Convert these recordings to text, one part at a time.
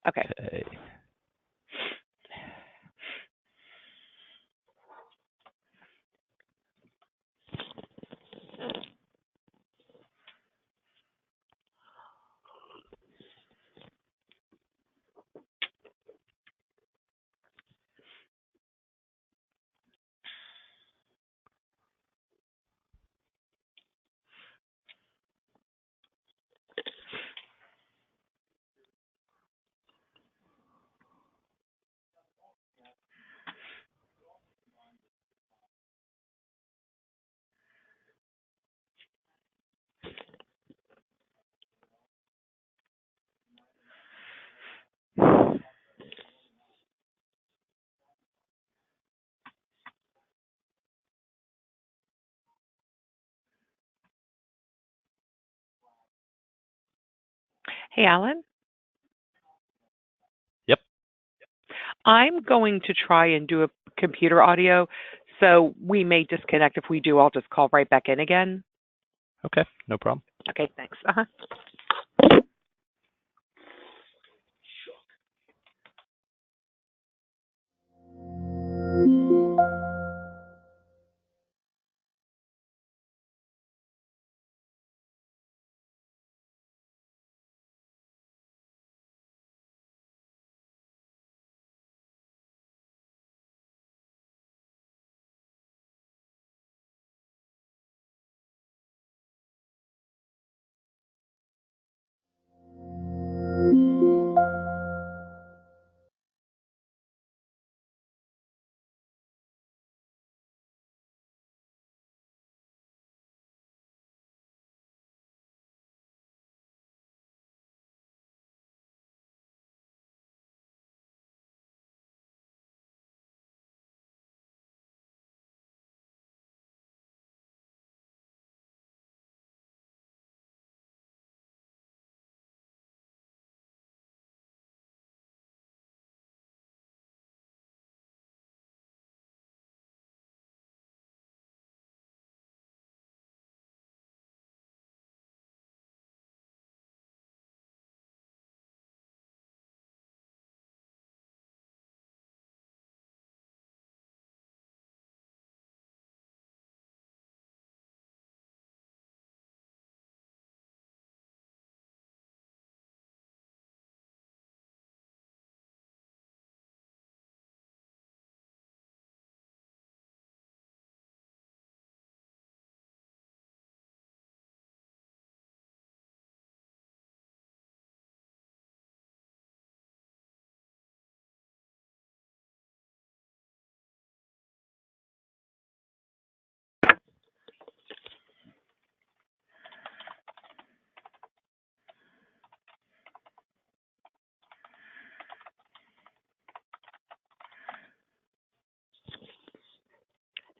Okay. Okay. Hey, Alan, Yep. I'm going to try and do a computer audio, so we may disconnect. If we do, I'll just call right back in again. Okay. No problem. Okay, thanks. Uh-huh.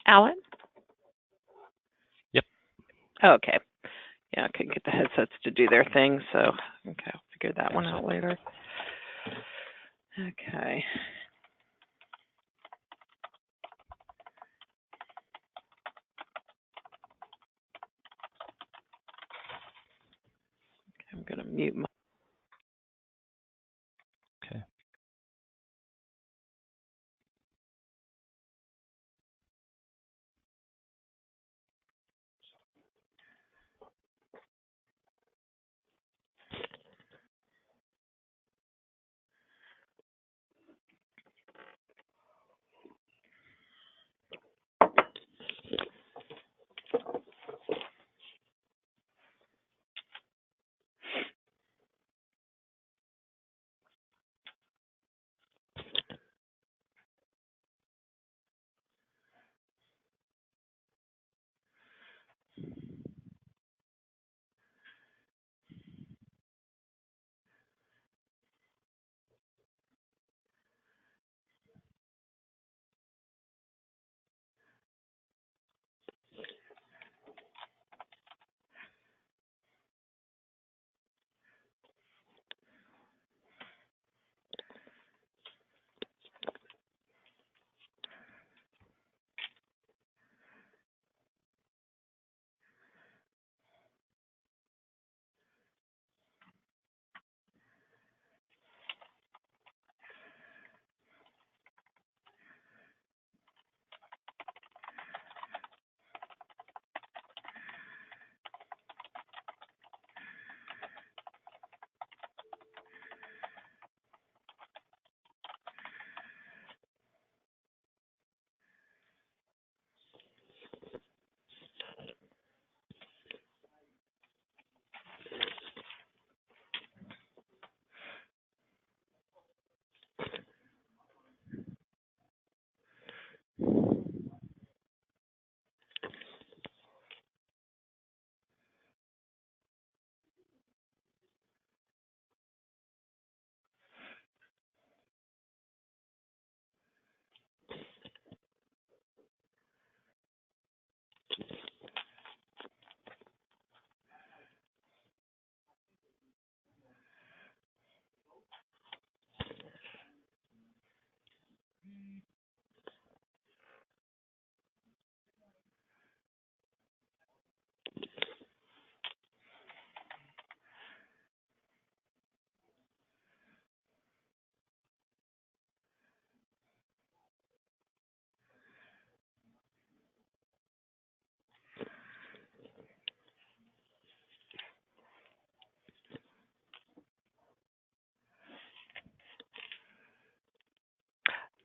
Alan? Yep. Oh, okay. Yeah, I couldn't get the headsets to do their thing, so okay, I'll figure that one out later. Okay. I'm going to mute my. Okay.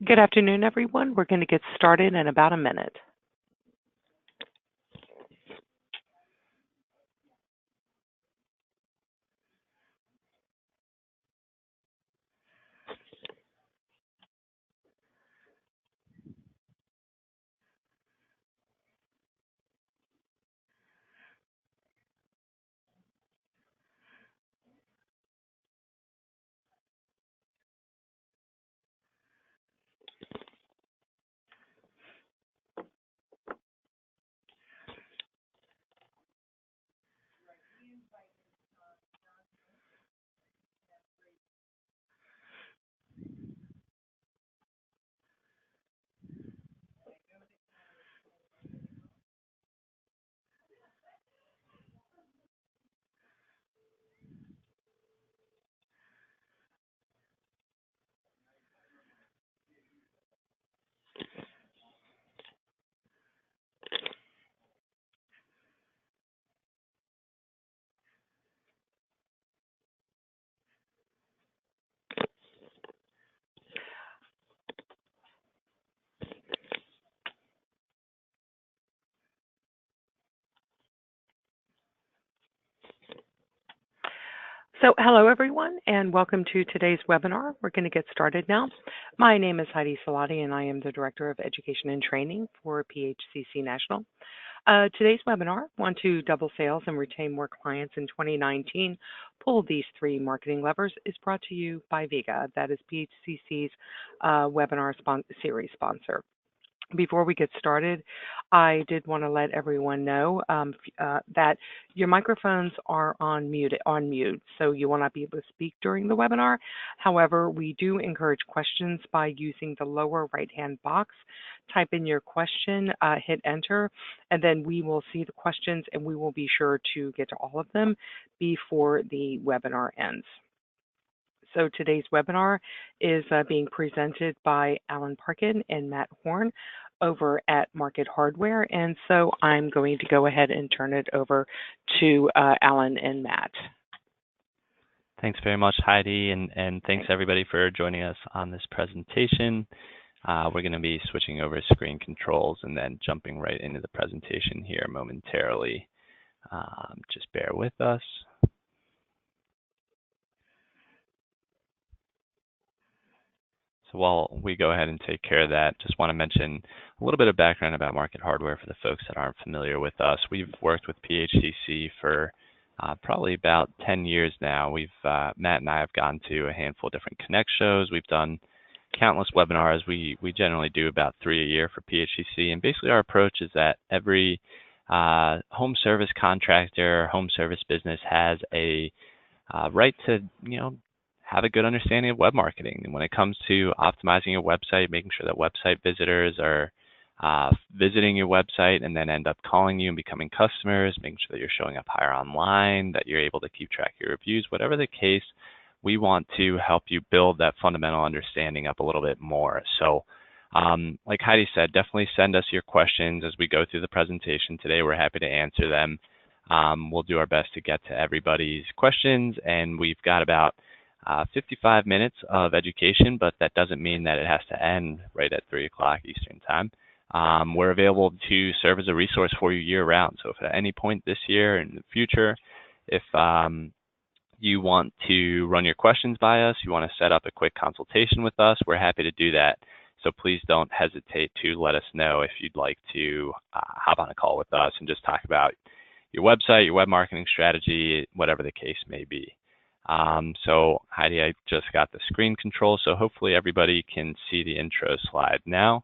Good afternoon, everyone. We're going to get started in about a minute. So hello, everyone, and welcome to today's webinar. We're going to get started now. My name is Heidi Salati, and I am the Director of Education and Training for PHCC National. Today's webinar, Want to Double Sales and Retain More Clients in 2019, Pull These 3 Marketing Levers, is brought to you by Vega. That is PHCC's webinar series sponsor. Before we get started, I did want to let everyone know that your microphones are on mute, so you will not be able to speak during the webinar. However, we do encourage questions by using the lower right-hand box. Type in your question, hit enter, and then we will see the questions, and we will be sure to get to all of them before the webinar ends. So today's webinar is being presented by Alan Parkin and Matt Horn over at Market Hardware. And so I'm going to go ahead and turn it over to Alan and Matt. Thanks very much, Heidi, and thanks everybody for joining us on this presentation. We're going to be switching over screen controls and then jumping right into the presentation here momentarily. Just bear with us. So while we go ahead and take care of that, just want to mention a little bit of background about Market Hardware for the folks that aren't familiar with us. We've worked with PHCC for probably about 10 years now. Matt and I have gone to a handful of different Connect shows. We've done countless webinars. We generally do about 3 a year for PHCC, and basically our approach is that every home service contractor, home service business has a right to, have a good understanding of web marketing. And when it comes to optimizing your website, making sure that website visitors are visiting your website and then end up calling you and becoming customers, making sure that you're showing up higher online, that you're able to keep track of your reviews, whatever the case, we want to help you build that fundamental understanding up a little bit more. So like Heidi said, definitely send us your questions as we go through the presentation today. We're happy to answer them. We'll do our best to get to everybody's questions, and we've got about 55 minutes of education, but that doesn't mean that it has to end right at 3 o'clock Eastern Time. We're available to serve as a resource for you year-round. So if at any point this year or in the future, if you want to run your questions by us, you want to set up a quick consultation with us, we're happy to do that. So please don't hesitate to let us know if you'd like to hop on a call with us and just talk about your website, your web marketing strategy, whatever the case may be. So Heidi, I just got the screen control, so hopefully everybody can see the intro slide now.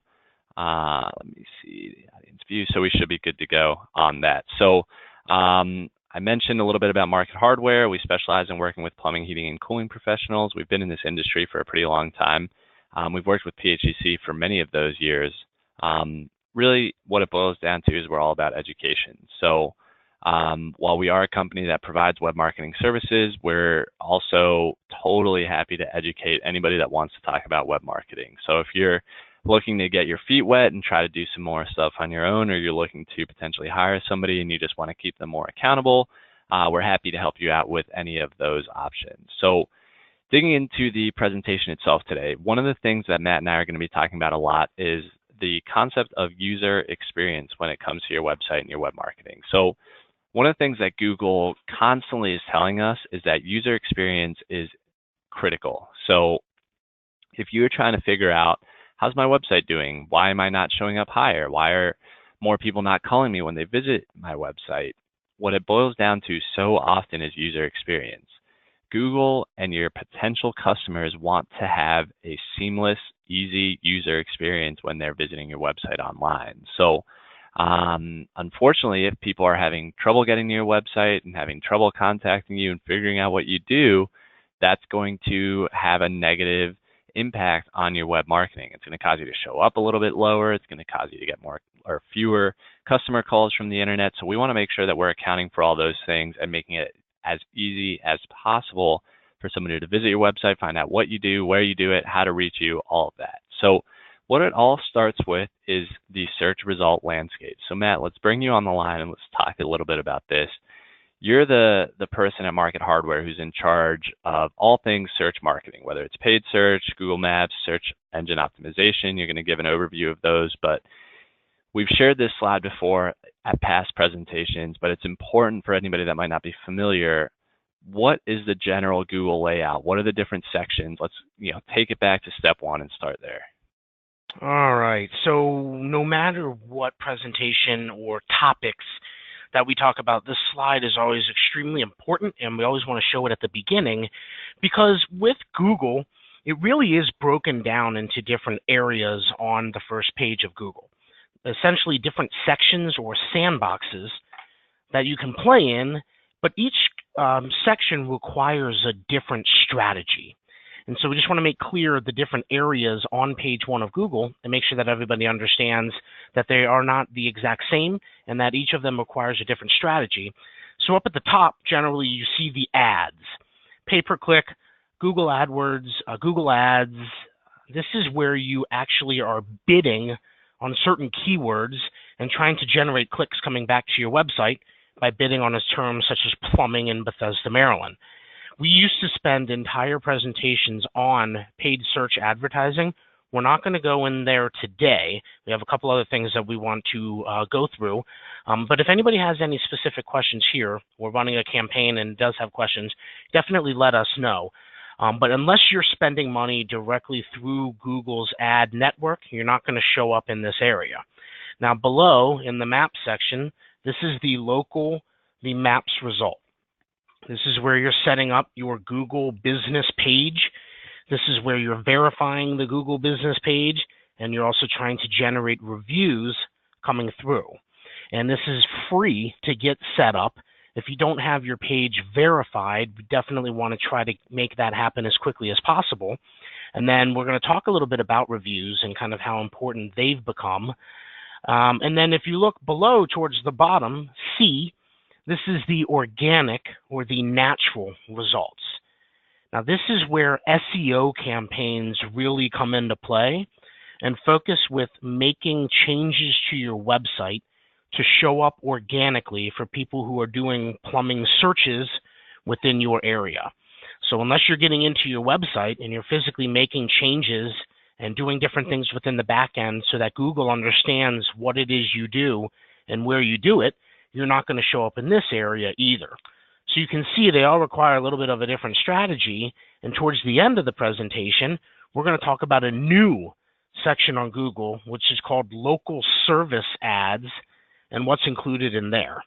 Let me see the audience view, so we should be good to go on that. So I mentioned a little bit about Market Hardware. We specialize in working with plumbing, heating, and cooling professionals. We've been in this industry for a pretty long time. We've worked with PHCC for many of those years. Really, what it boils down to is we're all about education. So while we are a company that provides web marketing services, we're also totally happy to educate anybody that wants to talk about web marketing. So if you're looking to get your feet wet and try to do some more stuff on your own, or you're looking to potentially hire somebody and you just want to keep them more accountable, we're happy to help you out with any of those options. So digging into the presentation itself today, one of the things that Matt and I are going to be talking about a lot is the concept of user experience when it comes to your website and your web marketing. So one of the things that Google constantly is telling us is that user experience is critical. So if you're trying to figure out, how's my website doing? Why am I not showing up higher? Why are more people not calling me when they visit my website? What it boils down to so often is user experience. Google and your potential customers want to have a seamless, easy user experience when they're visiting your website online. So unfortunately, if people are having trouble getting to your website and having trouble contacting you and figuring out what you do, that's going to have a negative impact on your web marketing. It's going to cause you to show up a little bit lower. It's going to cause you to get more or fewer customer calls from the internet. So we want to make sure that we're accounting for all those things and making it as easy as possible for somebody to visit your website, find out what you do, where you do it, how to reach you, all of that. So what it all starts with is the search result landscape. So Matt, let's bring you on the line and let's talk a little bit about this. You're the person at Market Hardware who's in charge of all things search marketing, whether it's paid search, Google Maps, search engine optimization. You're going to give an overview of those, but we've shared this slide before at past presentations, but it's important for anybody that might not be familiar. What is the general Google layout? What are the different sections? Let's take it back to step one and start there. All right, so no matter what presentation or topics that we talk about, this slide is always extremely important, and we always want to show it at the beginning, because with Google, it really is broken down into different areas on the first page of Google. Essentially different sections or sandboxes that you can play in, but each section requires a different strategy. And so we just want to make clear the different areas on page one of Google and make sure that everybody understands that they are not the exact same and that each of them requires a different strategy. So up at the top, generally you see the ads, pay-per-click, Google AdWords, Google Ads. This is where you actually are bidding on certain keywords and trying to generate clicks coming back to your website by bidding on terms such as plumbing in Bethesda, Maryland. We used to spend entire presentations on paid search advertising. We're not going to go in there today. We have a couple other things that we want to go through. But if anybody has any specific questions here, we're running a campaign and does have questions, definitely let us know. But unless you're spending money directly through Google's ad network, you're not going to show up in this area. Now below in the map section, this is the maps result. This is where you're setting up your Google business page. This is where you're verifying the Google business page, and you're also trying to generate reviews coming through. And this is free to get set up. If you don't have your page verified, we definitely want to try to make that happen as quickly as possible. And then we're going to talk a little bit about reviews and kind of how important they've become. And then if you look below towards the bottom, C, this is the organic or the natural results. Now this is where SEO campaigns really come into play and focus with making changes to your website to show up organically for people who are doing plumbing searches within your area. So unless you're getting into your website and you're physically making changes and doing different things within the back end so that Google understands what it is you do and where you do it, you're not going to show up in this area either. So you can see they all require a little bit of a different strategy. And towards the end of the presentation, we're going to talk about a new section on Google, which is called local service ads and what's included in there.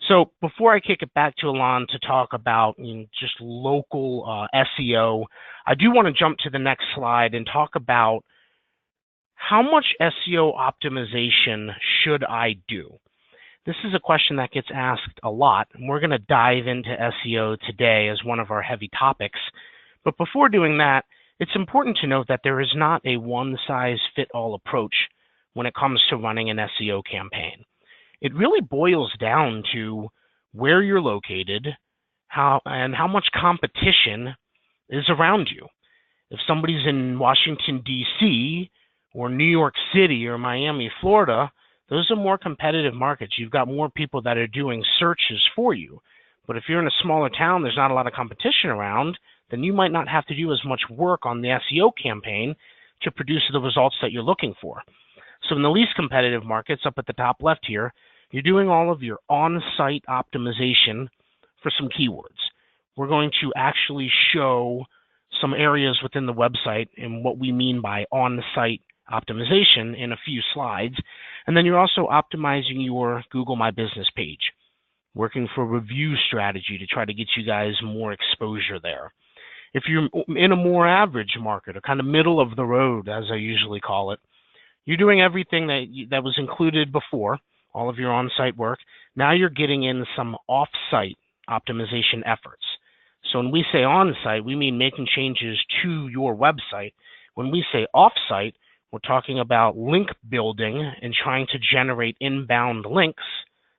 So before I kick it back to Alon to talk about just local SEO, I do want to jump to the next slide and talk about how much SEO optimization should I do? This is a question that gets asked a lot, and we're going to dive into SEO today as one of our heavy topics. But before doing that, it's important to note that there is not a one-size-fits-all approach when it comes to running an SEO campaign. It really boils down to where you're located, how much competition is around you. If somebody's in Washington, D.C., or New York City, or Miami, Florida, those are more competitive markets. You've got more people that are doing searches for you. But if you're in a smaller town, there's not a lot of competition around, then you might not have to do as much work on the SEO campaign to produce the results that you're looking for. So in the least competitive markets, up at the top left here, you're doing all of your on-site optimization for some keywords. We're going to actually show some areas within the website and what we mean by on-site optimization in a few slides. And then you're also optimizing your Google My Business page, working for a review strategy to try to get you guys more exposure there. If you're in a more average market, or kind of middle of the road, as I usually call it, you're doing everything that was included before, all of your on-site work. Now you're getting in some off-site optimization efforts. So when we say on-site, we mean making changes to your website. When we say off-site, we're talking about link building and trying to generate inbound links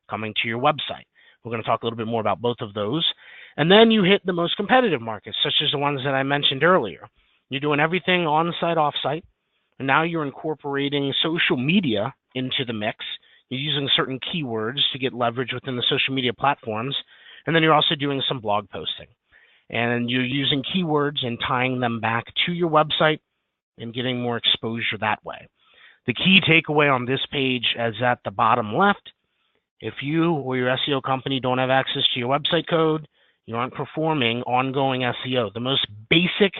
coming to your website. We're going to talk a little bit more about both of those. And then you hit the most competitive markets, such as the ones that I mentioned earlier. You're doing everything on-site, off-site. And now you're incorporating social media into the mix. You're using certain keywords to get leverage within the social media platforms. And then you're also doing some blog posting. And you're using keywords and tying them back to your website and getting more exposure that way. The key takeaway on this page is at the bottom left. If you or your SEO company don't have access to your website code, you aren't performing ongoing SEO. The most basic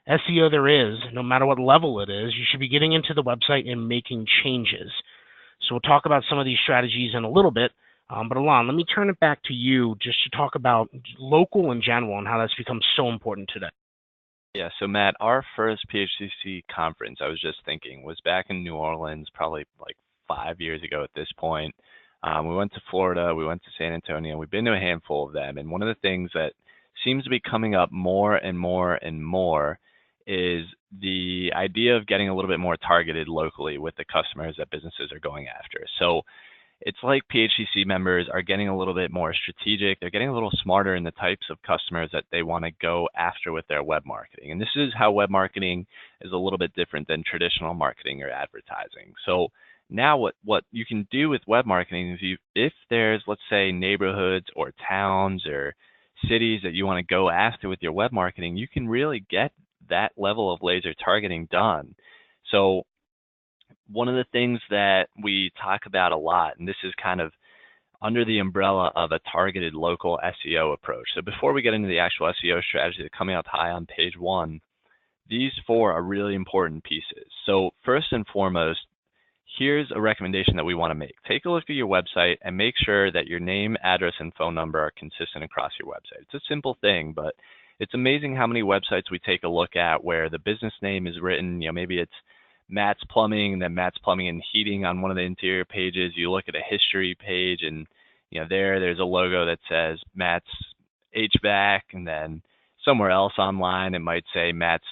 SEO there is, no matter what level it is, you should be getting into the website and making changes. So we'll talk about some of these strategies in a little bit. But Alon, let me turn it back to you just to talk about local in general and how that's become so important today. Yeah, so Matt, our first PHCC conference, I was just thinking, was back in New Orleans, probably like 5 years ago at this point. We went to Florida, we went to San Antonio, we've been to a handful of them. And one of the things that seems to be coming up more and more and more is the idea of getting a little bit more targeted locally with the customers that businesses are going after. So it's like PHCC members are getting a little bit more strategic. They're getting a little smarter in the types of customers that they want to go after with their web marketing. And this is how web marketing is a little bit different than traditional marketing or advertising. So now what you can do with web marketing is if there's, let's say, neighborhoods or towns or cities that you want to go after with your web marketing, you can really get that level of laser targeting done. So one of the things that we talk about a lot, and this is kind of under the umbrella of a targeted local SEO approach. So before we get into the actual SEO strategy that's coming out high on page 1, these 4 are really important pieces. So first and foremost, here's a recommendation that we want to make. Take a look at your website and make sure that your name, address, and phone number are consistent across your website. It's a simple thing, but it's amazing how many websites we take a look at where the business name is written, maybe it's Matt's Plumbing, and then Matt's Plumbing and Heating on one of the interior pages. You look at a history page, and there's a logo that says Matt's HVAC, and then somewhere else online it might say Matt's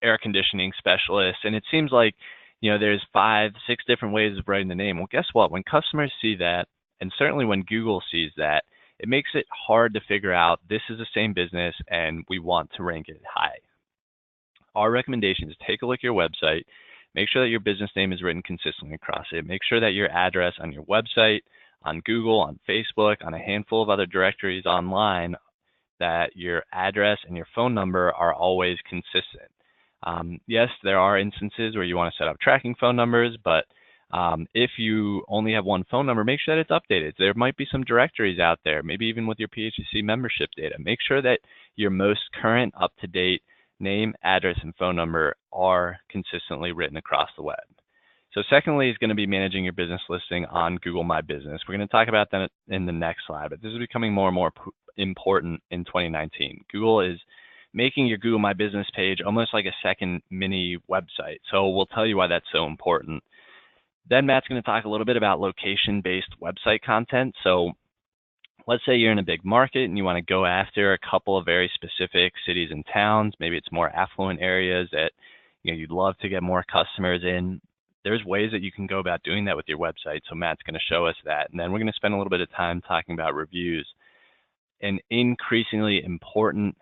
Air Conditioning Specialist. And it seems like there's 5, 6 different ways of writing the name. Well, guess what? When customers see that, and certainly when Google sees that, it makes it hard to figure out this is the same business and we want to rank it high. Our recommendation is take a look at your website. Make sure that your business name is written consistently across it. Make sure that your address on your website, on Google, on Facebook, on a handful of other directories online, that your address and your phone number are always consistent. Yes, there are instances where you want to set up tracking phone numbers, but if you only have one phone number, make sure that it's updated. There might be some directories out there, maybe even with your PHCC membership data. Make sure that your most current, up-to-date name, address, and phone number are consistently written across the web. So secondly is going to be managing your business listing on Google My Business. We're going to talk about that in the next slide, but this is becoming more and more important in 2019. Google is making your Google My Business page almost like a second mini website. So we'll tell you why that's so important. Then Matt's going to talk a little bit about location-based website content. So let's say you're in a big market and you want to go after a couple of very specific cities and towns. Maybe it's more affluent areas that you'd love to get more customers in. There's ways that you can go about doing that with your website. So Matt's going to show us that. And then we're going to spend a little bit of time talking about reviews, an increasingly important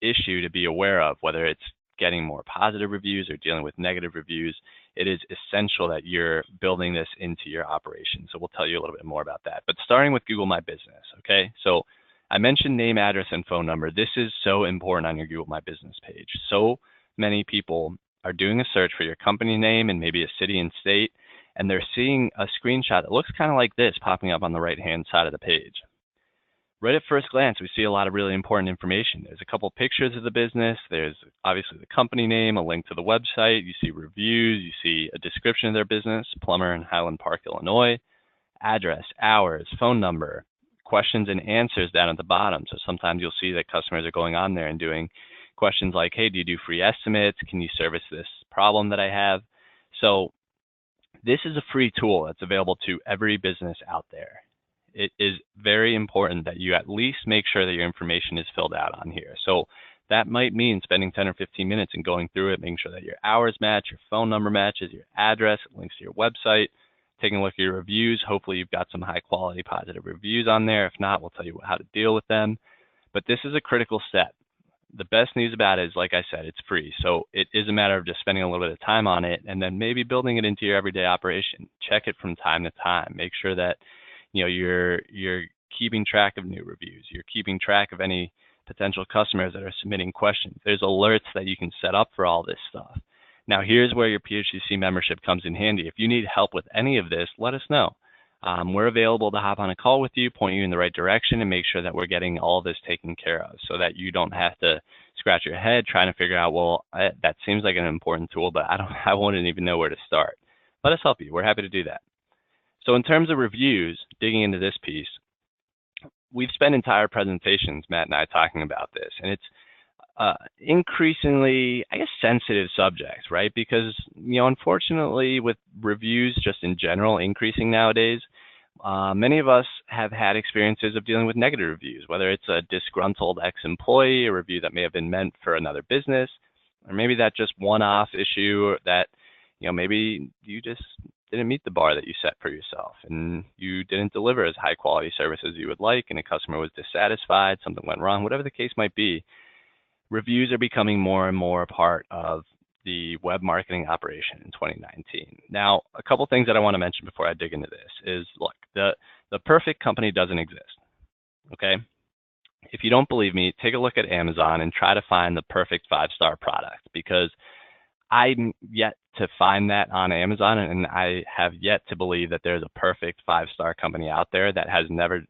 issue to be aware of, whether it's getting more positive reviews or dealing with negative reviews. It is essential that you're building this into your operation. So we'll tell you a little bit more about that. But starting with Google My Business, okay? So I mentioned name, address, and phone number. This is so important on your Google My Business page. So many people are doing a search for your company name and maybe a city and state, and they're seeing a screenshot that looks kind of like this popping up on the right-hand side of the page. Right at first glance, we see a lot of really important information. There's a couple pictures of the business. There's obviously the company name, a link to the website. You see reviews. You see a description of their business, plumber in Highland Park, Illinois, address, hours, phone number, questions and answers down at the bottom. So sometimes you'll see that customers are going on there and doing questions like, hey, do you do free estimates? Can you service this problem that I have? So this is a free tool that's available to every business out there. It is very important that you at least make sure that your information is filled out on here. So that might mean spending 10 or 15 minutes and going through it, making sure that your hours match, your phone number matches, your address, links to your website, taking a look at your reviews. Hopefully you've got some high quality positive reviews on there. If not, we'll tell you how to deal with them. But this is a critical step. The best news about it is, like I said, it's free. So it is a matter of just spending a little bit of time on it and then maybe building it into your everyday operation. Check it from time to time. Make sure that you're keeping track of new reviews. You're keeping track of any potential customers that are submitting questions. There's alerts that you can set up for all this stuff. Now, here's where your PHCC membership comes in handy. If you need help with any of this, let us know. We're available to hop on a call with you, point you in the right direction, and make sure that we're getting all this taken care of so that you don't have to scratch your head trying to figure out, well, that seems like an important tool, but I wouldn't even know where to start. Let us help you. We're happy to do that. So in terms of reviews, digging into this piece, we've spent entire presentations, Matt and I, talking about this, and it's increasingly, I guess, sensitive subjects, right? Because, unfortunately, with reviews just in general increasing nowadays, many of us have had experiences of dealing with negative reviews, whether it's a disgruntled ex-employee, a review that may have been meant for another business, or maybe that just one-off issue that, maybe you just didn't meet the bar that you set for yourself and you didn't deliver as high quality service as you would like and a customer was dissatisfied, something went wrong, whatever the case might be. Reviews are becoming more and more a part of the web marketing operation in 2019. Now, a couple things that I want to mention before I dig into this is, look, the perfect company doesn't exist, okay? If you don't believe me, take a look at Amazon and try to find the perfect 5-star product, because I'm yet to find that on Amazon, and I have yet to believe that there's a perfect 5-star company out there that has never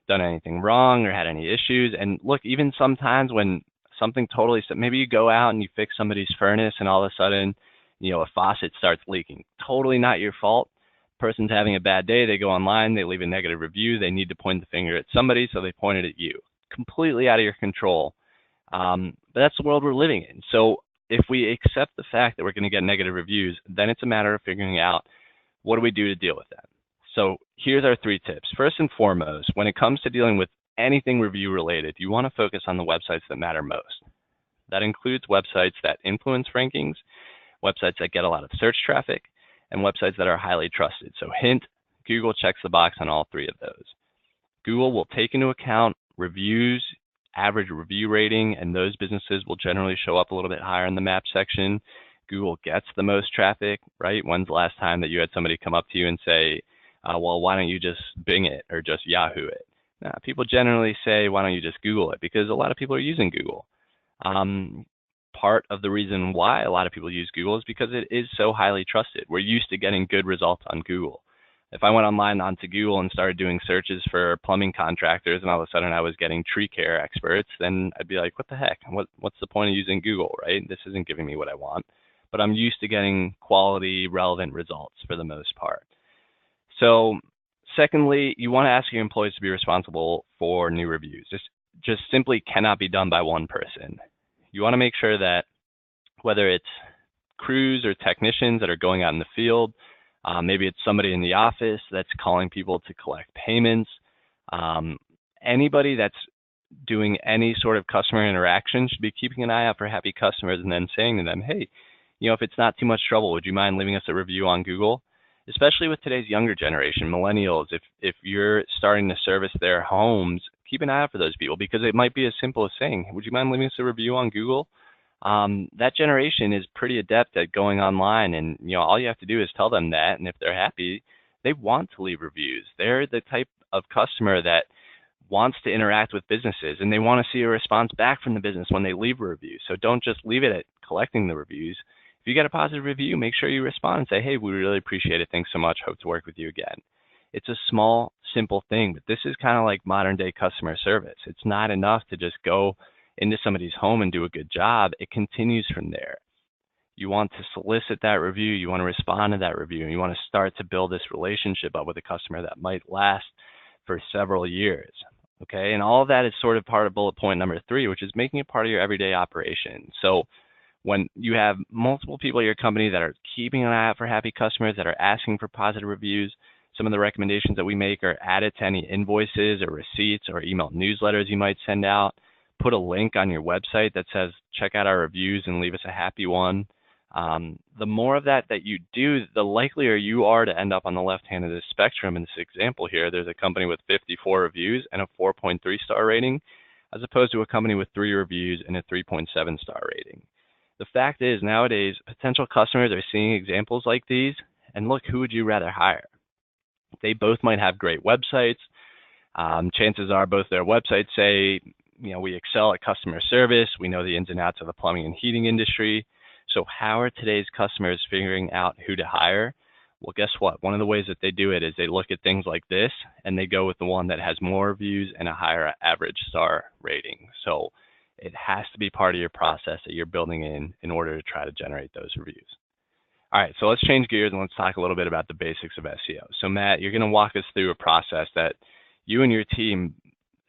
done anything wrong or had any issues. And look, even sometimes when something totally, maybe you go out and you fix somebody's furnace and all of a sudden, a faucet starts leaking. Totally not your fault. Person's having a bad day. They go online, they leave a negative review. They need to point the finger at somebody, so they point it at you. Completely out of your control. But that's the world we're living in. So if we accept the fact that we're going to get negative reviews, then it's a matter of figuring out what do we do to deal with that. So here's our 3 tips. First and foremost, when it comes to dealing with anything review related, you want to focus on the websites that matter most. That includes websites that influence rankings, websites that get a lot of search traffic, and websites that are highly trusted. So hint, Google checks the box on all 3 of those. Google will take into account reviews, average review rating, and those businesses will generally show up a little bit higher in the map section. Google gets the most traffic, right? When's the last time that you had somebody come up to you and say, well, why don't you just Bing it or just Yahoo it? Now, people generally say, why don't you just Google it? Because a lot of people are using Google. Part of the reason why a lot of people use Google is because it is so highly trusted. We're used to getting good results on Google. If I went online onto Google and started doing searches for plumbing contractors and all of a sudden I was getting tree care experts, then I'd be like, what the heck? What's the point of using Google, right? This isn't giving me what I want. But I'm used to getting quality, relevant results for the most part. So secondly, you want to ask your employees to be responsible for new reviews. This just simply cannot be done by one person. You want to make sure that whether it's crews or technicians that are going out in the field, maybe it's somebody in the office that's calling people to collect payments. Anybody that's doing any sort of customer interaction should be keeping an eye out for happy customers and then saying to them, hey, if it's not too much trouble, would you mind leaving us a review on Google? Especially with today's younger generation, millennials, if you're starting to service their homes, keep an eye out for those people, because it might be as simple as saying, would you mind leaving us a review on Google? That generation is pretty adept at going online, and all you have to do is tell them that, and if they're happy, they want to leave reviews. They're the type of customer that wants to interact with businesses, and they want to see a response back from the business when they leave a review. So don't just leave it at collecting the reviews. If you get a positive review, make sure you respond and say, hey, we really appreciate it. Thanks so much. Hope to work with you again. It's a small, simple thing, but this is kind of like modern day customer service. It's not enough to just go into somebody's home and do a good job. It continues from there. You want to solicit that review. You want to respond to that review. And you want to start to build this relationship up with a customer that might last for several years. Okay, and all of that is sort of part of bullet point number 3, which is making it part of your everyday operation. So when you have multiple people at your company that are keeping an eye out for happy customers, that are asking for positive reviews, some of the recommendations that we make are added to any invoices or receipts or email newsletters you might send out. Put a link on your website that says, check out our reviews and leave us a happy one. The more of that you do, the likelier you are to end up on the left hand of this spectrum. In this example here, there's a company with 54 reviews and a 4.3 star rating, as opposed to a company with 3 reviews and a 3.7 star rating. The fact is, nowadays, potential customers are seeing examples like these, and look, who would you rather hire? They both might have great websites. Chances are both their websites say, we excel at customer service. We know the ins and outs of the plumbing and heating industry. So how are today's customers figuring out who to hire? Well, guess what? One of the ways that they do it is they look at things like this, and they go with the one that has more reviews and a higher average star rating. So it has to be part of your process that you're building in order to try to generate those reviews. All right, so let's change gears and let's talk a little bit about the basics of SEO. So Matt, you're going to walk us through a process that you and your team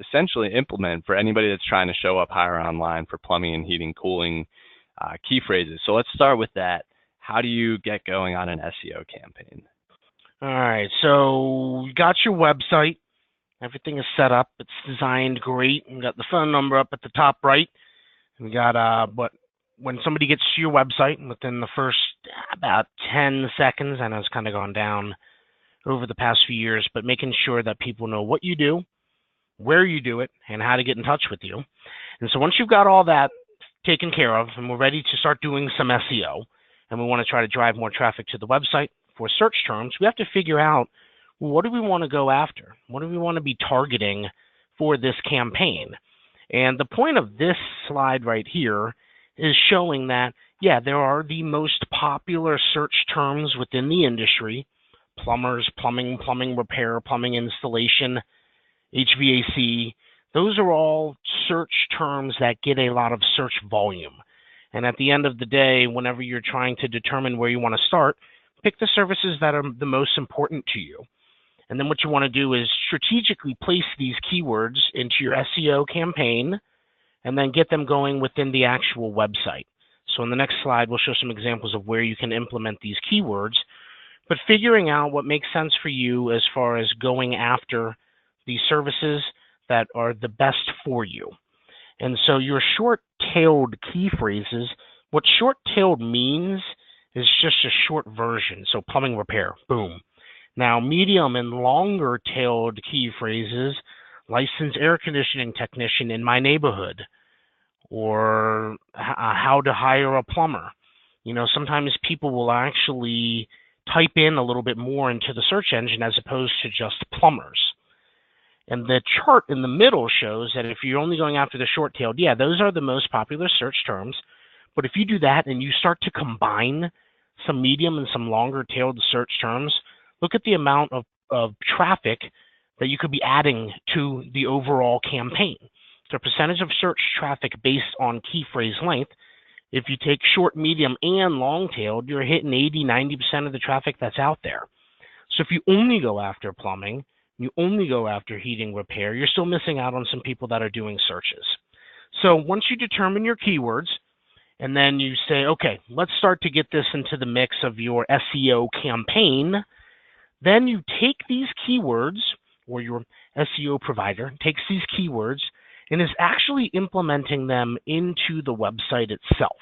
essentially implement for anybody that's trying to show up higher online for plumbing and heating, cooling, key phrases. So let's start with that. How do you get going on an SEO campaign? All right, so you got your website. Everything is set up. It's designed great. You got the phone number up at the top right. We got when somebody gets to your website, within the first about 10 seconds, I know it's kind of gone down over the past few years, but making sure that people know what you do, where you do it, and how to get in touch with you. And so once you've got all that taken care of and we're ready to start doing some SEO, and we want to try to drive more traffic to the website for search terms, we have to figure out, what do we want to go after? What do we want to be targeting for this campaign? And the point of this slide right here is showing that, yeah, there are the most popular search terms within the industry: plumbers, plumbing repair, plumbing installation, HVAC. Those are all search terms that get a lot of search volume. And at the end of the day, whenever you're trying to determine where you want to start, pick the services that are the most important to you. And then what you want to do is strategically place these keywords into your SEO campaign and then get them going within the actual website. So in the next slide, we'll show some examples of where you can implement these keywords, but figuring out what makes sense for you as far as going after the services that are the best for you. And so your short-tailed key phrases, what short-tailed means is just a short version. So plumbing repair, boom. Now medium and longer-tailed key phrases, licensed air conditioning technician in my neighborhood, or how to hire a plumber. Sometimes people will actually type in a little bit more into the search engine as opposed to just plumbers. And the chart in the middle shows that if you're only going after the short-tailed, yeah, those are the most popular search terms. But if you do that and you start to combine some medium and some longer-tailed search terms, look at the amount of traffic that you could be adding to the overall campaign. The percentage of search traffic based on key phrase length, if you take short, medium, and long-tailed, you're hitting 80-90% of the traffic that's out there. So if you only go after plumbing, you only go after heating repair, you're still missing out on some people that are doing searches. So once you determine your keywords, and then you say, okay, let's start to get this into the mix of your SEO campaign, then you take these keywords, or your SEO provider takes these keywords and is actually implementing them into the website itself.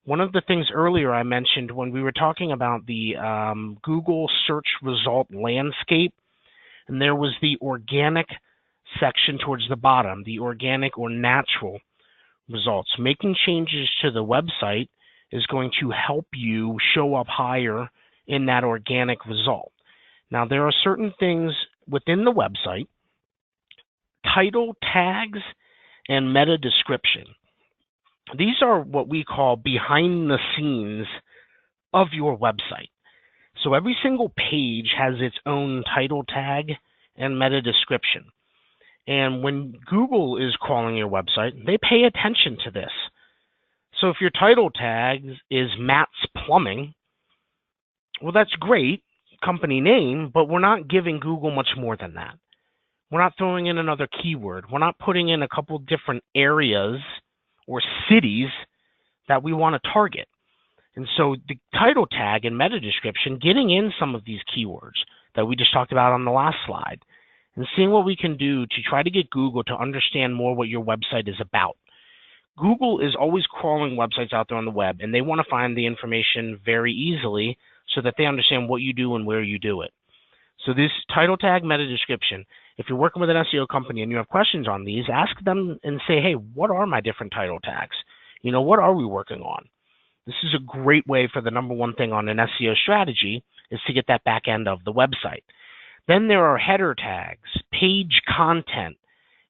One of the things earlier I mentioned when we were talking about the Google search result landscape, and there was the organic section towards the bottom, the organic or natural results. Making changes to the website is going to help you show up higher in that organic result. Now, there are certain things within the website title tags and meta description. These are what we call behind the scenes of your website. So every single page has its own title tag and meta description. And when Google is crawling your website, they pay attention to this. So if your title tag is Matt's Plumbing, well, that's great, company name, but we're not giving Google much more than that. We're not throwing in another keyword. We're not putting in a couple different areas or cities that we want to target. And so the title tag and meta description, getting in some of these keywords that we just talked about on the last slide, and seeing what we can do to try to get Google to understand more what your website is about. Google is always crawling websites out there on the web, and they want to find the information very easily so that they understand what you do and where you do it. So this title tag, meta description, if you're working with an SEO company and you have questions on these, ask them and say, hey, what are my different title tags? What are we working on? This is a great way for the number one thing on an SEO strategy is to get that back end of the website. Then there are header tags, page content,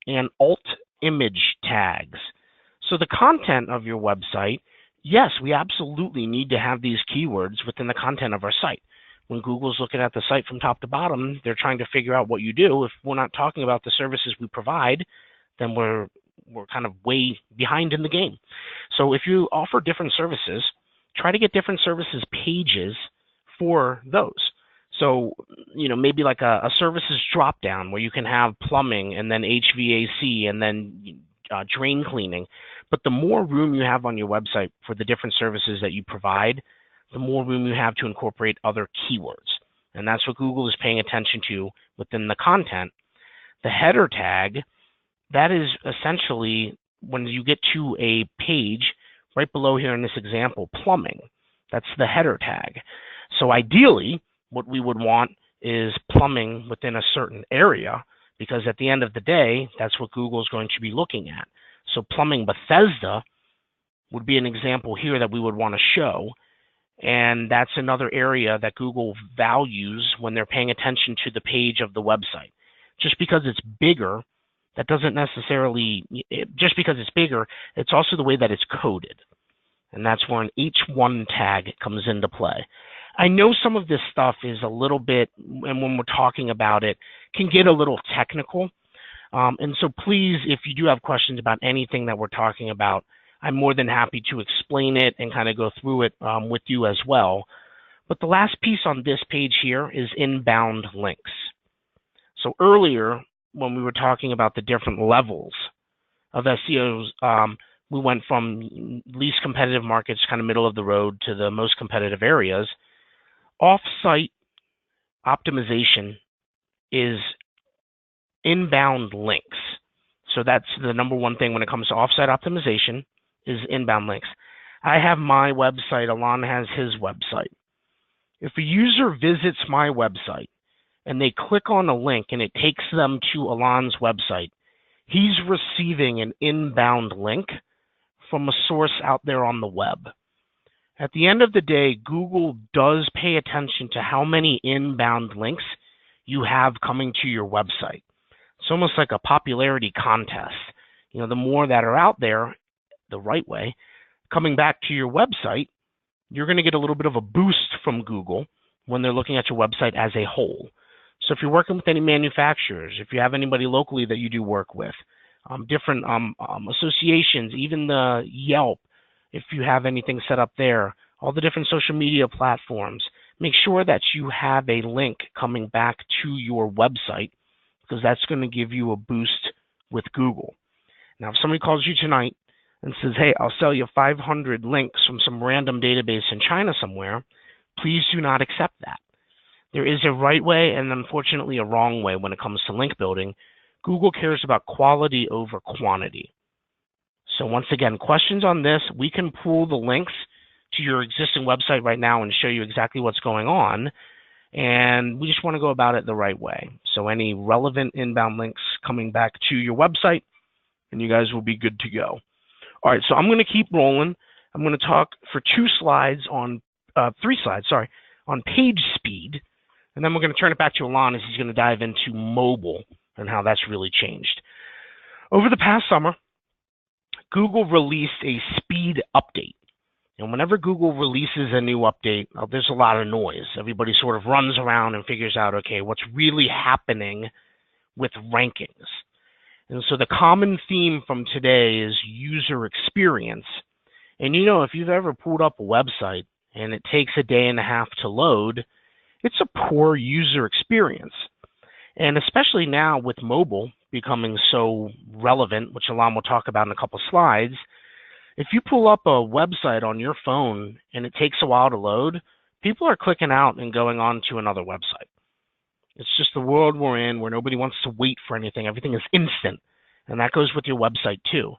and alt image tags. So the content of your website, yes, we absolutely need to have these keywords within the content of our site. When Google's looking at the site from top to bottom, they're trying to figure out what you do. If we're not talking about the services we provide, then we're kind of way behind in the game. So if you offer different services, try to get different services pages for those. So, maybe like a services drop down where you can have plumbing and then HVAC and then drain cleaning. But the more room you have on your website for the different services that you provide, the more room you have to incorporate other keywords. And that's what Google is paying attention to within the content. The header tag, that is essentially when you get to a page right below here in this example, plumbing. That's the header tag. So ideally, what we would want is plumbing within a certain area, because at the end of the day, that's what Google is going to be looking at. So plumbing Bethesda would be an example here that we would want to show. And that's another area that Google values when they're paying attention to the page of the website. Just because it's bigger, that doesn't necessarily, just because it's bigger, it's also the way that it's coded. And that's where an H1 tag comes into play. I know some of this stuff is a little bit, and when we're talking about it, can get a little technical. And so please, if you do have questions about anything that we're talking about, I'm more than happy to explain it and kind of go through it with you as well. But the last piece on this page here is inbound links. So earlier, when we were talking about the different levels of SEOs, we went from least competitive markets, kind of middle of the road, to the most competitive areas. Off-site optimization is inbound links. So that's the number one thing when it comes to off-site optimization is inbound links. I have my website. Alon has his website. If a user visits my website and they click on a link and it takes them to Alon's website, he's receiving an inbound link from a source out there on the web. At the end of the day, Google does pay attention to how many inbound links you have coming to your website. It's almost like a popularity contest. The more that are out there the right way, coming back to your website, you're going to get a little bit of a boost from Google when they're looking at your website as a whole. So if you're working with any manufacturers, if you have anybody locally that you do work with, different associations, even the Yelp, if you have anything set up there, all the different social media platforms, make sure that you have a link coming back to your website, because that's going to give you a boost with Google. Now, if somebody calls you tonight and says, hey, I'll sell you 500 links from some random database in China somewhere, please do not accept that. There is a right way and unfortunately a wrong way when it comes to link building. Google cares about quality over quantity. So once again, questions on this, we can pull the links to your existing website right now and show you exactly what's going on. And we just want to go about it the right way. So any relevant inbound links coming back to your website, and you guys will be good to go. All right, so I'm going to keep rolling. I'm going to talk for 3 slides on page speed. And then we're going to turn it back to Alon as he's going to dive into mobile and how that's really changed. Over the past summer, Google released a speed update. And whenever Google releases a new update, there's a lot of noise. Everybody sort of runs around and figures out, okay, what's really happening with rankings. And so the common theme from today is user experience. And if you've ever pulled up a website and it takes a day and a half to load, it's a poor user experience. And especially now with mobile becoming so relevant, which Alon will talk about in a couple slides, if you pull up a website on your phone and it takes a while to load, people are clicking out and going on to another website. It's just the world we're in where nobody wants to wait for anything. Everything is instant. And that goes with your website too.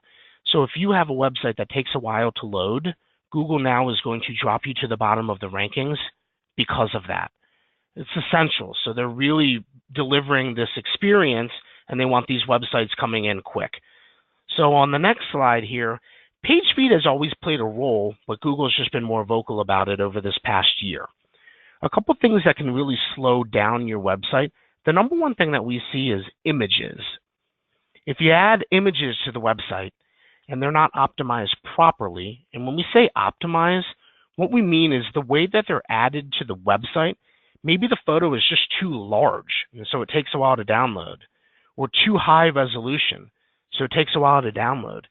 So if you have a website that takes a while to load, Google now is going to drop you to the bottom of the rankings because of that. It's essential. So they're really delivering this experience and they want these websites coming in quick. So on the next slide here, page speed has always played a role, but Google's just been more vocal about it over this past year. A couple things that can really slow down your website. The number one thing that we see is images. If you add images to the website and they're not optimized properly, and when we say optimize, what we mean is the way that they're added to the website, maybe the photo is just too large, and so it takes a while to download, or too high resolution, so it takes a while to download.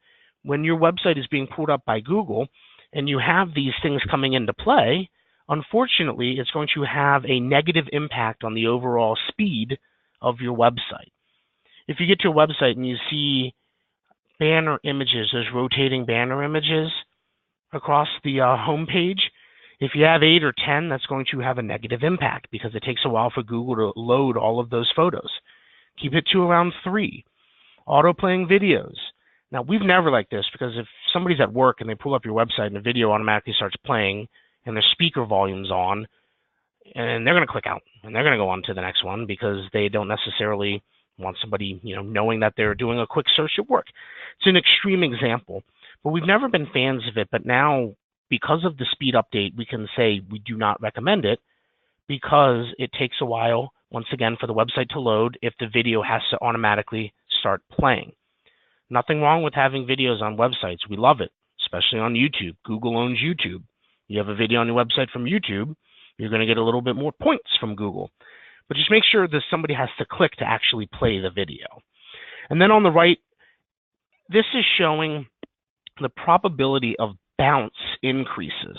When your website is being pulled up by Google and you have these things coming into play, unfortunately, it's going to have a negative impact on the overall speed of your website. If you get to a website and you see banner images, those rotating banner images across the home page, if you have 8 or 10, that's going to have a negative impact because it takes a while for Google to load all of those photos. Keep it to around 3. Auto-playing videos. Now, we've never liked this because if somebody's at work and they pull up your website and the video automatically starts playing and their speaker volume's on, and they're going to click out and they're going to go on to the next one because they don't necessarily want somebody, knowing that they're doing a quick search at work. It's an extreme example, but we've never been fans of it. But now, because of the speed update, we can say we do not recommend it because it takes a while, once again, for the website to load if the video has to automatically start playing. Nothing wrong with having videos on websites. We love it, especially on YouTube. Google owns YouTube. You have a video on your website from YouTube, you're going to get a little bit more points from Google. But just make sure that somebody has to click to actually play the video. And then on the right, this is showing the probability of bounce increases.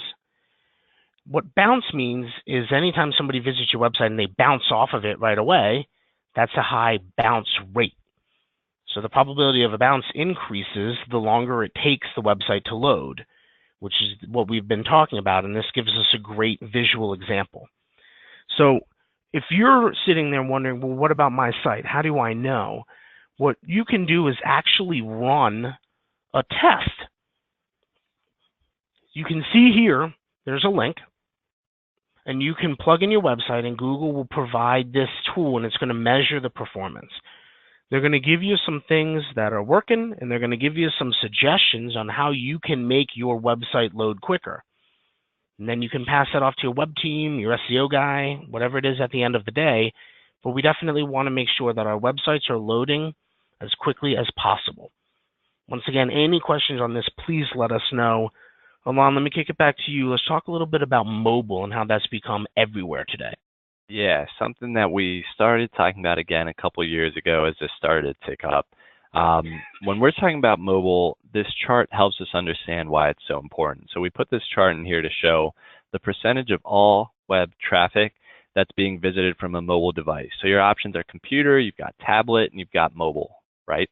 What bounce means is anytime somebody visits your website and they bounce off of it right away, that's a high bounce rate. So the probability of a bounce increases the longer it takes the website to load, which is what we've been talking about, and this gives us a great visual example. So if you're sitting there wondering, well, what about my site? How do I know? What you can do is actually run a test. You can see here, there's a link, and you can plug in your website, and Google will provide this tool, and it's going to measure the performance. They're going to give you some things that are working, and they're going to give you some suggestions on how you can make your website load quicker. And then you can pass that off to your web team, your SEO guy, whatever it is at the end of the day. But we definitely want to make sure that our websites are loading as quickly as possible. Once again, any questions on this, please let us know. Alon, let me kick it back to you. Let's talk a little bit about mobile and how that's become everywhere today. Yeah, something that we started talking about again a couple of years ago as this started to tick up. When we're talking about mobile, this chart helps us understand why it's so important. So we put this chart in here to show the percentage of all web traffic that's being visited from a mobile device. So your options are computer, you've got tablet, and you've got mobile, right?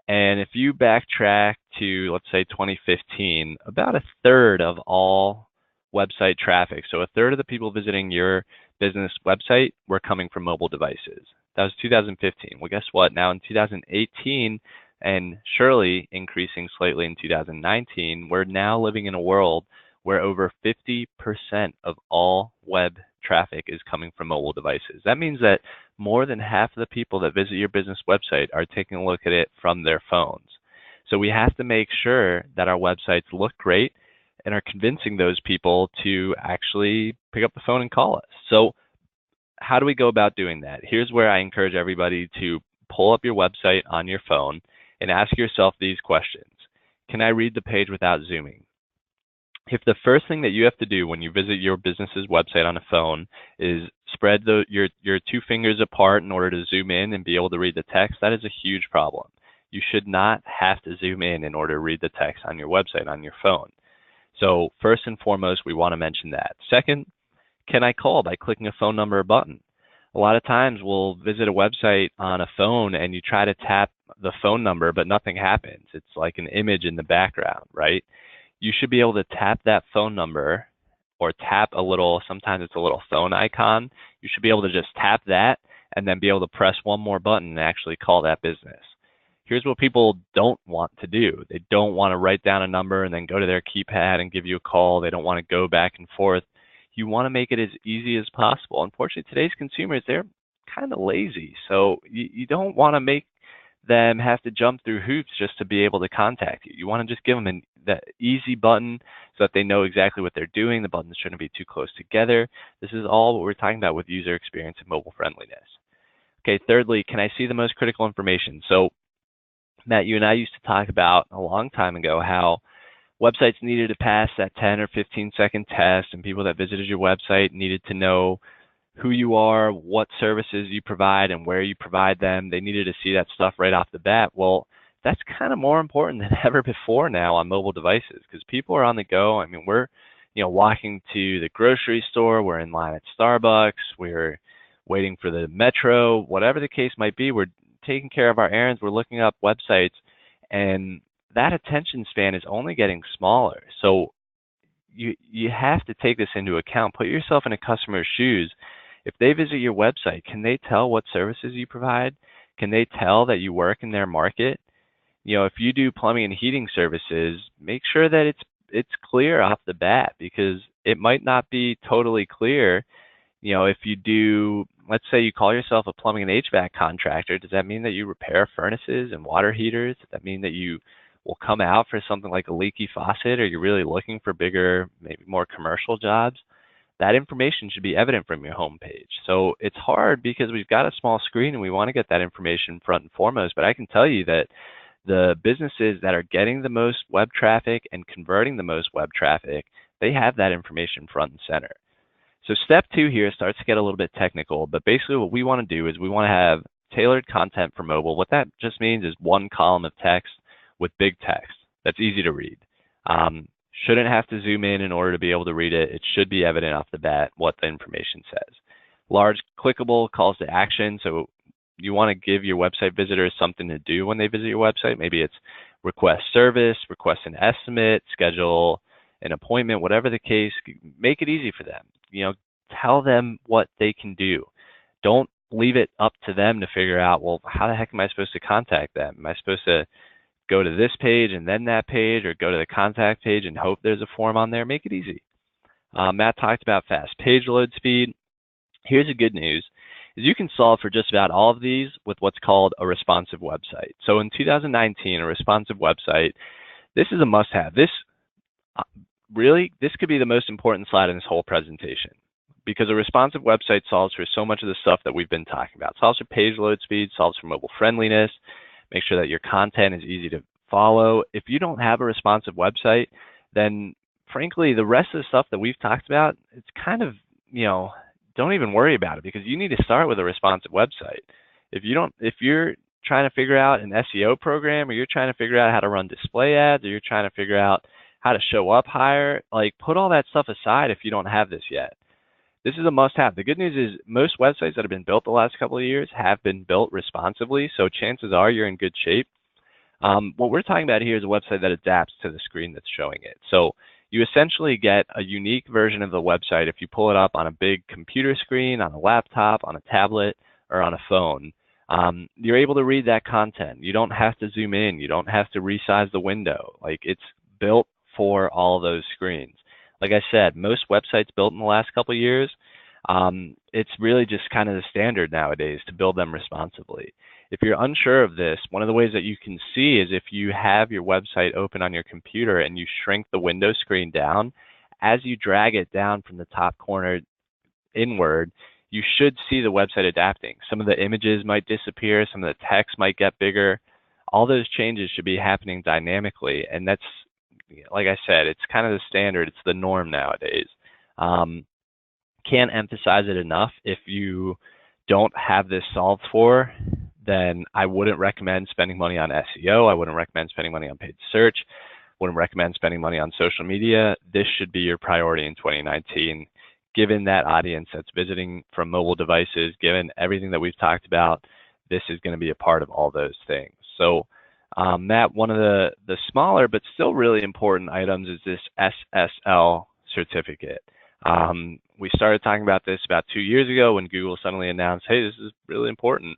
And if you backtrack to, let's say, 2015, about a third of all website traffic, so a third of the people visiting your business website were coming from mobile devices. That was 2015. Well, guess what? Now in 2018, and surely increasing slightly in 2019, we're now living in a world where over 50% of all web traffic is coming from mobile devices. That means that more than half of the people that visit your business website are taking a look at it from their phones. So we have to make sure that our websites look great and are convincing those people to actually pick up the phone and call us. So how do we go about doing that? Here's where I encourage everybody to pull up your website on your phone and ask yourself these questions. Can I read the page without zooming? If the first thing that you have to do when you visit your business's website on a phone is spread your 2 fingers apart in order to zoom in and be able to read the text, that is a huge problem. You should not have to zoom in order to read the text on your website on your phone. So first and foremost, we want to mention that. Second, can I call by clicking a phone number or button? A lot of times we'll visit a website on a phone and you try to tap the phone number, but nothing happens. It's like an image in the background, right? You should be able to tap that phone number or tap a little, sometimes it's a little phone icon. You should be able to just tap that and then be able to press one more button and actually call that business. Here's what people don't want to do. They don't want to write down a number and then go to their keypad and give you a call. They don't want to go back and forth. You want to make it as easy as possible. Unfortunately, today's consumers, they're kind of lazy. So you don't want to make them have to jump through hoops just to be able to contact you. You want to just give them that easy button so that they know exactly what they're doing. The buttons shouldn't be too close together. This is all what we're talking about with user experience and mobile friendliness. Okay, thirdly, can I see the most critical information? So, Matt, you and I used to talk about a long time ago how websites needed to pass that 10 or 15-second test, and people that visited your website needed to know who you are, what services you provide, and where you provide them. They needed to see that stuff right off the bat. Well, that's kind of more important than ever before now on mobile devices because people are on the go. I mean, we're walking to the grocery store, we're in line at Starbucks, we're waiting for the metro, whatever the case might be. We're taking care of our errands, we're looking up websites, and that attention span is only getting smaller. So you have to take this into account. Put yourself in a customer's shoes. If they visit your website, can they tell what services you provide? Can they tell that you work in their market? If you do plumbing and heating services, make sure that it's clear off the bat because it might not be totally clear. If you do, let's say you call yourself a plumbing and HVAC contractor, does that mean that you repair furnaces and water heaters? Does that mean that you will come out for something like a leaky faucet, or you're really looking for bigger, maybe more commercial jobs? That information should be evident from your homepage. So it's hard because we've got a small screen and we want to get that information front and foremost, but I can tell you that the businesses that are getting the most web traffic and converting the most web traffic, they have that information front and center. So step 2 here starts to get a little bit technical, but basically what we want to do is we want to have tailored content for mobile. What that just means is one column of text with big text that's easy to read. Shouldn't have to zoom in order to be able to read it. It should be evident off the bat what the information says. Large clickable calls to action. So you want to give your website visitors something to do when they visit your website. Maybe it's request service, request an estimate, schedule an appointment, whatever the case. Make it easy for them. Tell them what they can do. Don't leave it up to them to figure out, well, how the heck am I supposed to contact them? Am I supposed to go to this page and then that page, or go to the contact page and hope there's a form on there? Make it easy. Matt talked about fast page load speed. Here's the good news, is you can solve for just about all of these with what's called a responsive website. So in 2019, a responsive website, this is a must-have. This could be the most important slide in this whole presentation because a responsive website solves for so much of the stuff that we've been talking about. Solves for page load speed, solves for mobile friendliness, make sure that your content is easy to follow. If you don't have a responsive website, then frankly, the rest of the stuff that we've talked about, it's kind of, don't even worry about it because you need to start with a responsive website. If you're trying to figure out an SEO program, or you're trying to figure out how to run display ads, or you're trying to figure out how to show up higher, put all that stuff aside if you don't have this yet. This is a must-have. The good news is most websites that have been built the last couple of years have been built responsively, so chances are you're in good shape. What we're talking about here is a website that adapts to the screen that's showing it. So you essentially get a unique version of the website if you pull it up on a big computer screen, on a laptop, on a tablet, or on a phone. You're able to read that content. You don't have to zoom in. You don't have to resize the window. It's built for all those screens. Like I said, most websites built in the last couple of years, it's really just kind of the standard nowadays to build them responsively. If you're unsure of this, one of the ways that you can see is if you have your website open on your computer and you shrink the window screen down, as you drag it down from the top corner inward, you should see the website adapting. Some of the images might disappear, some of the text might get bigger. all those changes should be happening dynamically, and that's, like I said, it's kind of the standard, it's the norm nowadays. Can't emphasize it enough. If you don't have this solved for, then I wouldn't recommend spending money on SEO. I wouldn't recommend spending money on paid search. Wouldn't recommend spending money on social media. This should be your priority in 2019, given that audience that's visiting from mobile devices, given everything that we've talked about. This is going to be a part of all those things. So Matt, one of the smaller but still really important items is this SSL certificate. We started talking about this about 2 years ago when Google suddenly announced, hey, this is really important.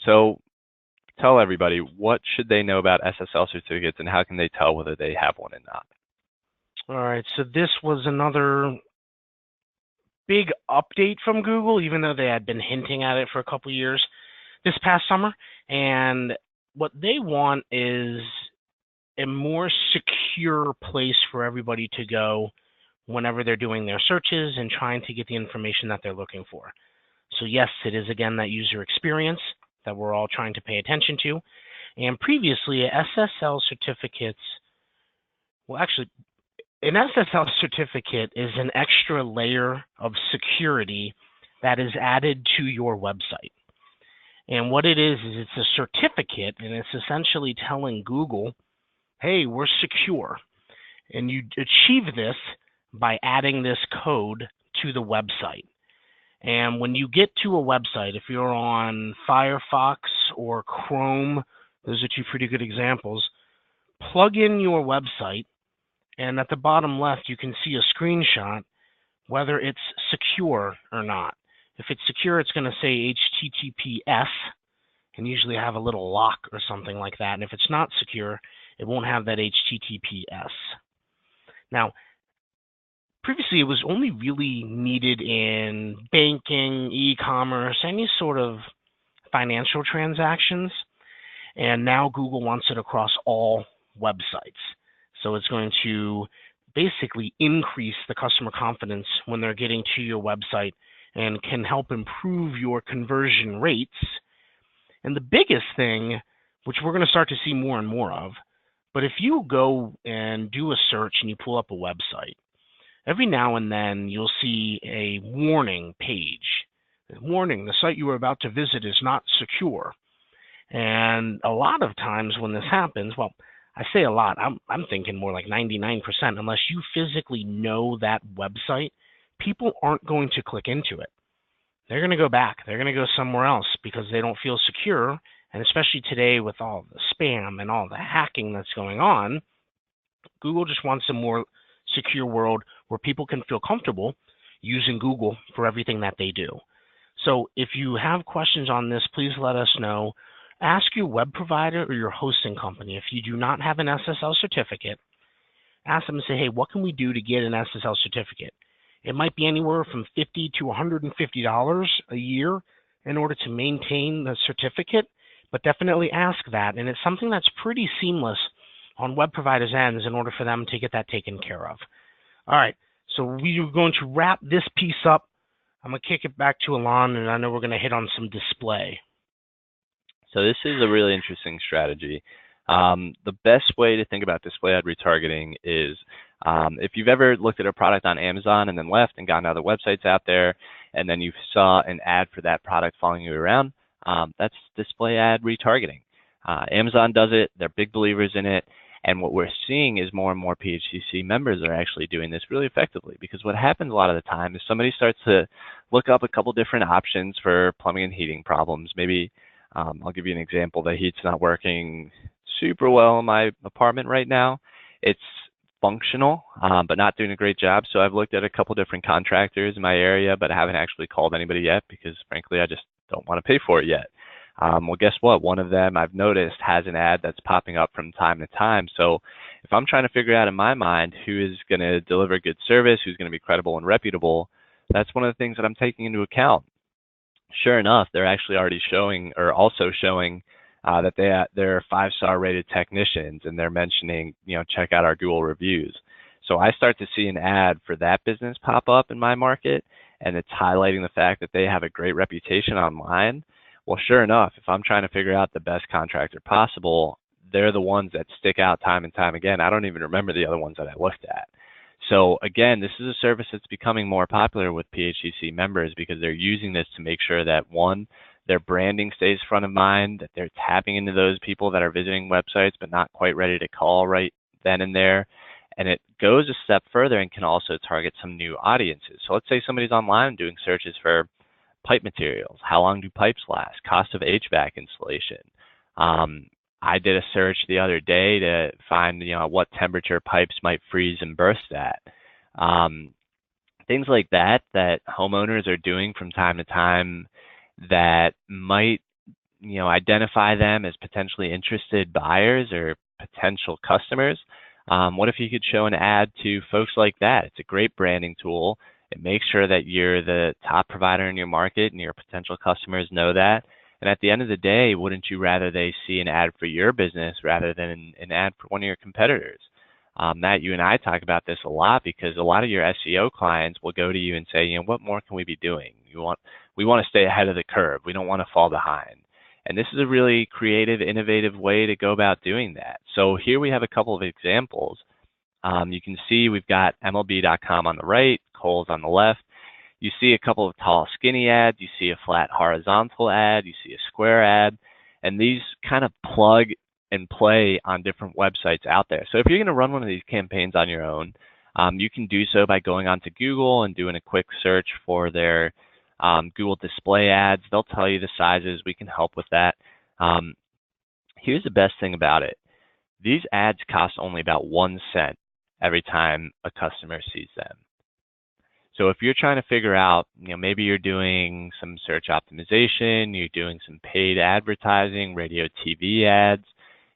So tell everybody, what should they know about SSL certificates and how can they tell whether they have one or not? All right, so this was another big update from Google, even though they had been hinting at it for a couple of years this past summer. And what they want is a more secure place for everybody to go whenever they're doing their searches and trying to get the information that they're looking for. So yes, it is again that user experience that we're all trying to pay attention to. And previously, SSL certificates, well, actually, an SSL certificate is an extra layer of security that is added to your website. And what it is it's a certificate, and it's essentially telling Google, hey, we're secure. And you achieve this by adding this code to the website. And when you get to a website, if you're on Firefox or Chrome, those are two pretty good examples, plug in your website, and at the bottom left, you can see a screenshot, whether it's secure or not. If it's secure, it's going to say HTTPS, and usually have a little lock or something like that. And if it's not secure, it won't have that HTTPS. Now, previously, it was only really needed in banking, e-commerce, any sort of financial transactions. And now Google wants it across all websites. So it's going to basically increase the customer confidence when they're getting to your website and can help improve your conversion rates. And the biggest thing, which we're going to start to see more and more of, but if you go and do a search and you pull up a website, every now and then you'll see a warning page. Warning, the site you are about to visit is not secure. And a lot of times when this happens, well, I say a lot, I'm thinking more like 99%, unless you physically know that website, people aren't going to click into it. They're going to go back. They're going to go somewhere else because they don't feel secure. And especially today with all the spam and all the hacking that's going on, Google just wants a more secure world where people can feel comfortable using Google for everything that they do. So if you have questions on this, please let us know. Ask your web provider or your hosting company. If you do not have an SSL certificate, ask them and say, hey, what can we do to get an SSL certificate? It might be anywhere from $50 to $150 a year in order to maintain the certificate, but definitely ask that. And it's something that's pretty seamless on web providers' ends in order for them to get that taken care of. All right, so we are going to wrap this piece up. I'm going to kick it back to Alon, and I know we're going to hit on some display. So this is a really interesting strategy. The best way to think about display ad retargeting is if you've ever looked at a product on Amazon and then left and gone to other websites out there, and then you saw an ad for that product following you around, that's display ad retargeting. Amazon does it. They're big believers in it. And what we're seeing is more and more PHCC members are actually doing this really effectively, because what happens a lot of the time is somebody starts to look up a couple different options for plumbing and heating problems. Maybe I'll give you an example. The heat's not working super well in my apartment right now. It's functional, but not doing a great job. So I've looked at a couple different contractors in my area, but I haven't actually called anybody yet because, frankly, I just don't want to pay for it yet. Well, guess what? One of them I've noticed has an ad that's popping up from time to time. So if I'm trying to figure out in my mind who is going to deliver good service, who's going to be credible and reputable, that's one of the things that I'm taking into account. Sure enough, they're actually already showing, or also showing, that they're 5-star rated technicians, and they're mentioning, check out our Google reviews. So I start to see an ad for that business pop up in my market, and it's highlighting the fact that they have a great reputation online. Well, sure enough, if I'm trying to figure out the best contractor possible, they're the ones that stick out time and time again. I don't even remember the other ones that I looked at. So again, this is a service that's becoming more popular with PHCC members because they're using this to make sure that, one, their branding stays front of mind, that they're tapping into those people that are visiting websites but not quite ready to call right then and there. And it goes a step further and can also target some new audiences. So let's say somebody's online doing searches for pipe materials. How long do pipes last? Cost of HVAC installation. I did a search the other day to find, at what temperature pipes might freeze and burst at. Things like that homeowners are doing from time to time that might, identify them as potentially interested buyers or potential customers. What if you could show an ad to folks like that? It's a great branding tool. It makes sure that you're the top provider in your market and your potential customers know that. And at the end of the day, wouldn't you rather they see an ad for your business rather than an ad for one of your competitors? Matt, you and I talk about this a lot because a lot of your SEO clients will go to you and say, what more can we be doing? We want to stay ahead of the curve. We don't want to fall behind. And this is a really creative, innovative way to go about doing that. So here we have a couple of examples. You can see we've got MLB.com on the right, Kohl's on the left. You see a couple of tall, skinny ads. You see a flat horizontal ad. You see a square ad. And these kind of plug and play on different websites out there. So if you're going to run one of these campaigns on your own, you can do so by going onto Google and doing a quick search for their Google Display Ads. They'll tell you the sizes. We can help with that. Here's the best thing about it. These ads cost only about 1 cent every time a customer sees them. So if you're trying to figure out, maybe you're doing some search optimization, you're doing some paid advertising, radio, TV ads,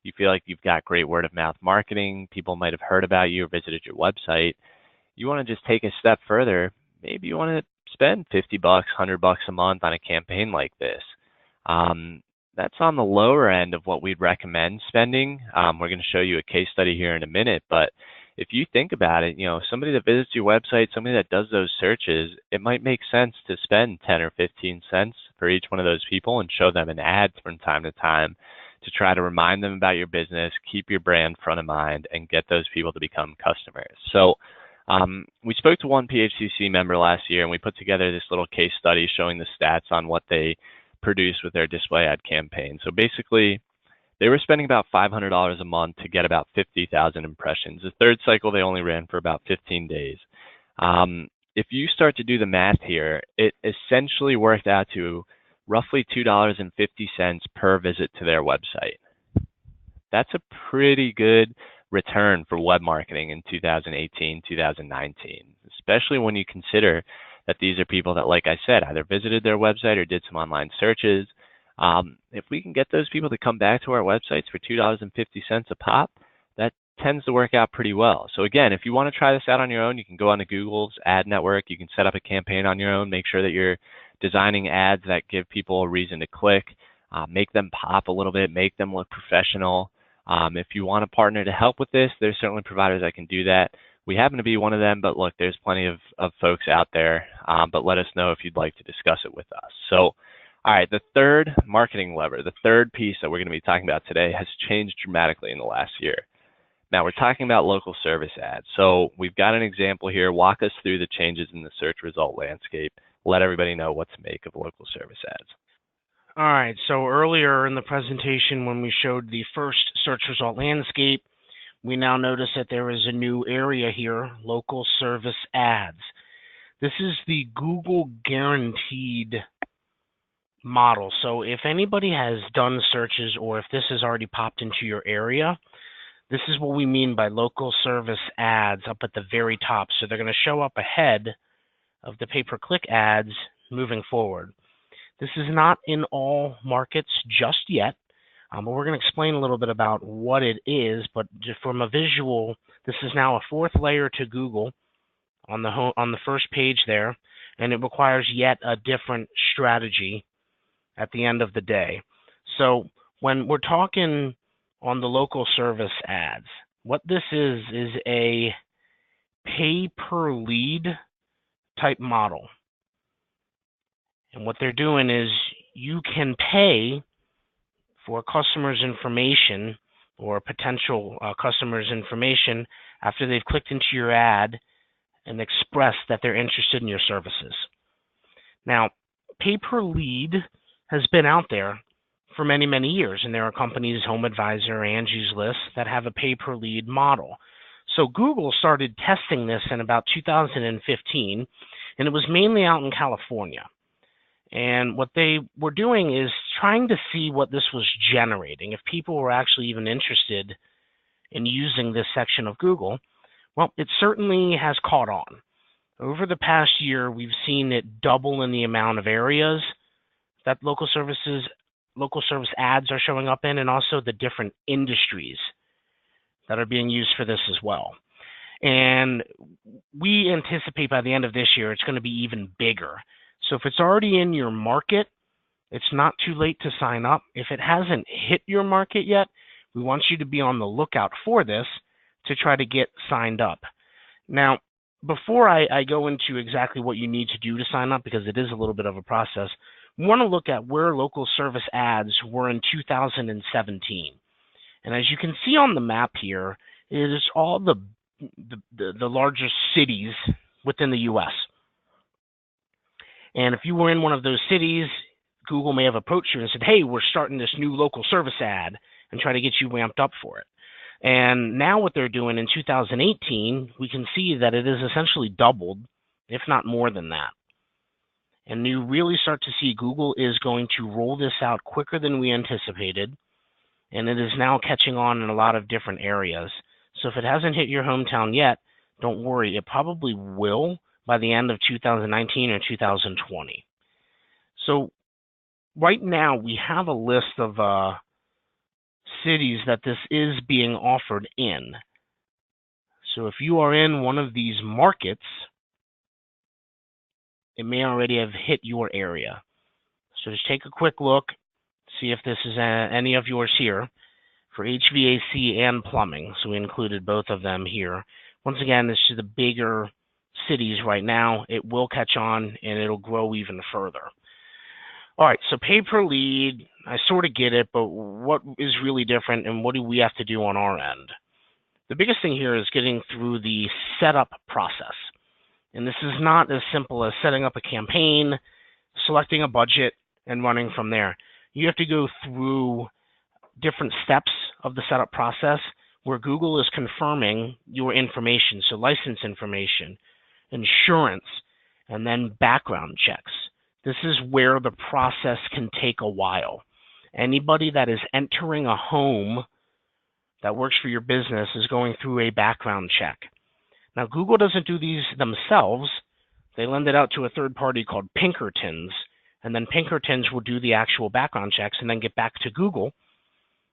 you feel like you've got great word of mouth marketing, people might have heard about you or visited your website, you want to just take a step further, maybe you want to spend $50, $100 a month on a campaign like this. That's on the lower end of what we'd recommend spending. We're going to show you a case study here in a minute, but if you think about it, somebody that visits your website, somebody that does those searches, it might make sense to spend 10 or 15 cents for each one of those people and show them an ad from time to time to try to remind them about your business, keep your brand front of mind, and get those people to become customers. So we spoke to one PHCC member last year, and we put together this little case study showing the stats on what they produce with their display ad campaign. So basically, they were spending about $500 a month to get about 50,000 impressions. The third cycle, they only ran for about 15 days. If you start to do the math here, it essentially worked out to roughly $2.50 per visit to their website. That's a pretty good return for web marketing in 2018, 2019, especially when you consider that these are people that, like I said, either visited their website or did some online searches. If we can get those people to come back to our websites for $2.50 a pop, that tends to work out pretty well. So again, if you want to try this out on your own, you can go onto Google's ad network. You can set up a campaign on your own, make sure that you're designing ads that give people a reason to click, make them pop a little bit, make them look professional. If you want a partner to help with this, there's certainly providers that can do that. We happen to be one of them, but look, there's plenty of folks out there, but let us know if you'd like to discuss it with us. So, all right, the third marketing lever, the third piece that we're going to be talking about today has changed dramatically in the last year. Now, we're talking about local service ads. So we've got an example here. Walk us through the changes in the search result landscape. Let everybody know what to make of local service ads. All right, so earlier in the presentation when we showed the first search result landscape, we now notice that there is a new area here, local service ads. This is the Google guaranteed model. So if anybody has done searches or if this has already popped into your area, this is what we mean by local service ads up at the very top. So they're going to show up ahead of the pay-per-click ads moving forward. This is not in all markets just yet, but we're going to explain a little bit about what it is. But just from a visual, this is now a fourth layer to Google on the first page there, and it requires yet a different strategy at the end of the day. So when we're talking on the local service ads, what this is a pay-per-lead type model. And what they're doing is you can pay for customers' information or potential customers' information after they've clicked into your ad and expressed that they're interested in your services. Now, pay-per-lead has been out there for many, many years, and there are companies, HomeAdvisor, Angie's List, that have a pay-per-lead model. So Google started testing this in about 2015, and it was mainly out in California. And what they were doing is trying to see what this was generating, if people were actually even interested in using this section of Google. Well, it certainly has caught on. Over the past year, we've seen it double in the amount of areas that local service ads are showing up in, and also the different industries that are being used for this as well. And we anticipate by the end of this year, it's going to be even bigger. So if it's already in your market, it's not too late to sign up. If it hasn't hit your market yet, we want you to be on the lookout for this to try to get signed up. Now, before I go into exactly what you need to do to sign up, because it is a little bit of a process, we want to look at where local service ads were in 2017. And as you can see on the map here, it is all the largest cities within the U.S. And if you were in one of those cities, Google may have approached you and said, hey, we're starting this new local service ad, and try to get you ramped up for it. And now what they're doing in 2018, we can see that it is essentially doubled, if not more than that. And you really start to see Google is going to roll this out quicker than we anticipated, and it is now catching on in a lot of different areas. So if it hasn't hit your hometown yet, don't worry, it probably will by the end of 2019 or 2020. So right now we have a list of cities that this is being offered in. So if you are in one of these markets, it may already have hit your area. So just take a quick look, see if this is any of yours here for HVAC and plumbing. So we included both of them here. Once again, this is the bigger cities right now. It will catch on and it'll grow even further. All right, so pay per lead, I sort of get it, but what is really different and what do we have to do on our end? The biggest thing here is getting through the setup process. And this is not as simple as setting up a campaign, selecting a budget, and running from there. You have to go through different steps of the setup process where Google is confirming your information, so license information, insurance, and then background checks. This is where the process can take a while. Anybody that is entering a home that works for your business is going through a background check. Now, Google doesn't do these themselves. They lend it out to a third party called Pinkertons, and then Pinkertons will do the actual background checks and then get back to Google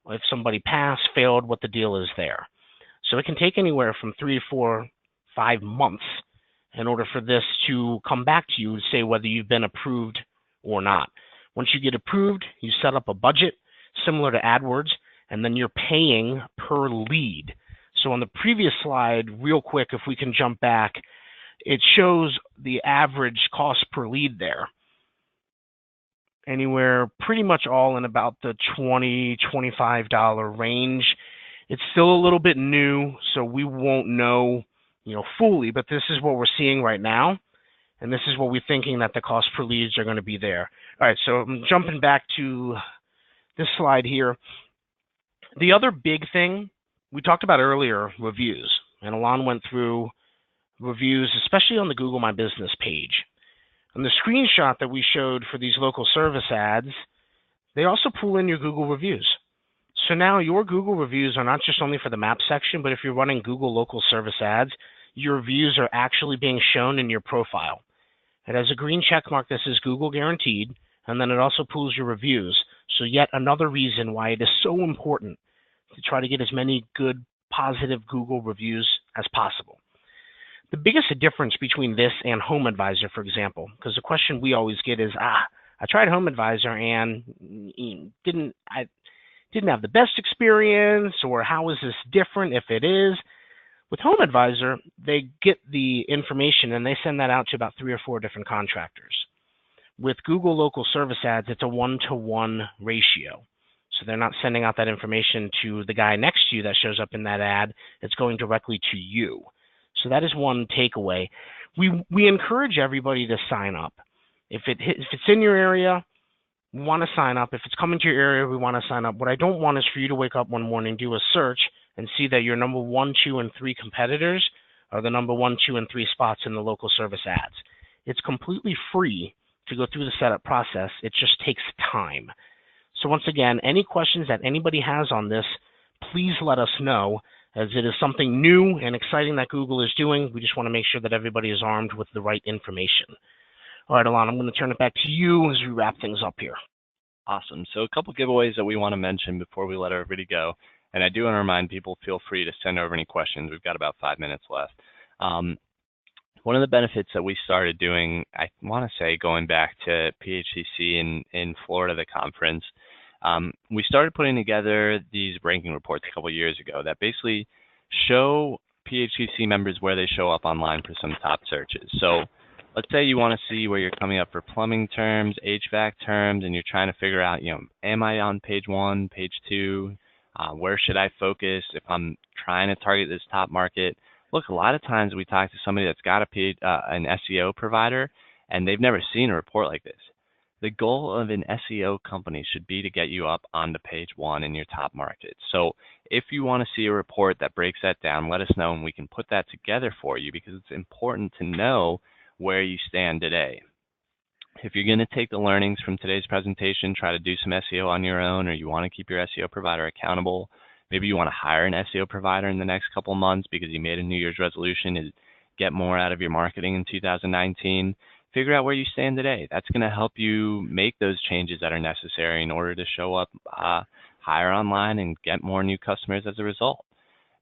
if somebody passed, failed, what the deal is there. So it can take anywhere from 3 to 4, 5 months in order for this to come back to you to say whether you've been approved or not. Once you get approved, you set up a budget similar to AdWords, and then you're paying per lead. So on the previous slide, real quick, if we can jump back, it shows the average cost per lead there. Anywhere pretty much all in about the $20, $25 range. It's still a little bit new, so we won't know, fully, but this is what we're seeing right now, and this is what we're thinking that the cost per leads are going to be there. All right, so I'm jumping back to this slide here. The other big thing we talked about earlier, reviews, and Alon went through reviews, especially on the Google My Business page. On the screenshot that we showed for these local service ads, they also pull in your Google reviews. So now your Google reviews are not just only for the map section, but if you're running Google local service ads, your reviews are actually being shown in your profile. It has a green check mark that says Google guaranteed, and then it also pulls your reviews. So yet another reason why it is so important to try to get as many good, positive Google reviews as possible. The biggest difference between this and HomeAdvisor, for example, because the question we always get is, I tried HomeAdvisor and didn't have the best experience, or how is this different if it is? With HomeAdvisor, they get the information and they send that out to about 3 or 4 different contractors. With Google local service ads, it's a 1-to-1 ratio. So they're not sending out that information to the guy next to you that shows up in that ad. It's going directly to you. So that is one takeaway. We encourage everybody to sign up. If it's in your area, we want to sign up. If it's coming to your area, we want to sign up. What I don't want is for you to wake up one morning, do a search, and see that your number 1, 2, and 3 competitors are the number 1, 2, and 3 spots in the local service ads. It's completely free to go through the setup process. It just takes time. So once again, any questions that anybody has on this, please let us know, as it is something new and exciting that Google is doing. We just want to make sure that everybody is armed with the right information. All right, Alon, I'm going to turn it back to you as we wrap things up here. Awesome. So a couple giveaways that we want to mention before we let everybody go. And I do want to remind people, feel free to send over any questions. We've got about 5 minutes left. One of the benefits that we started doing, I want to say going back to PHCC in Florida, the conference, we started putting together these ranking reports a couple years ago that basically show PHCC members where they show up online for some top searches. So let's say you want to see where you're coming up for plumbing terms, HVAC terms, and you're trying to figure out, am I on page 1, page 2? Where should I focus if I'm trying to target this top market? Look, a lot of times we talk to somebody that's got an SEO provider, and they've never seen a report like this. The goal of an SEO company should be to get you up onto page 1 in your top market. So if you want to see a report that breaks that down, let us know, and we can put that together for you, because it's important to know where you stand today. If you're going to take the learnings from today's presentation, try to do some SEO on your own, or you want to keep your SEO provider accountable, maybe you want to hire an SEO provider in the next couple months because you made a New Year's resolution to get more out of your marketing in 2019, figure out where you stand today. That's going to help you make those changes that are necessary in order to show up higher online and get more new customers as a result.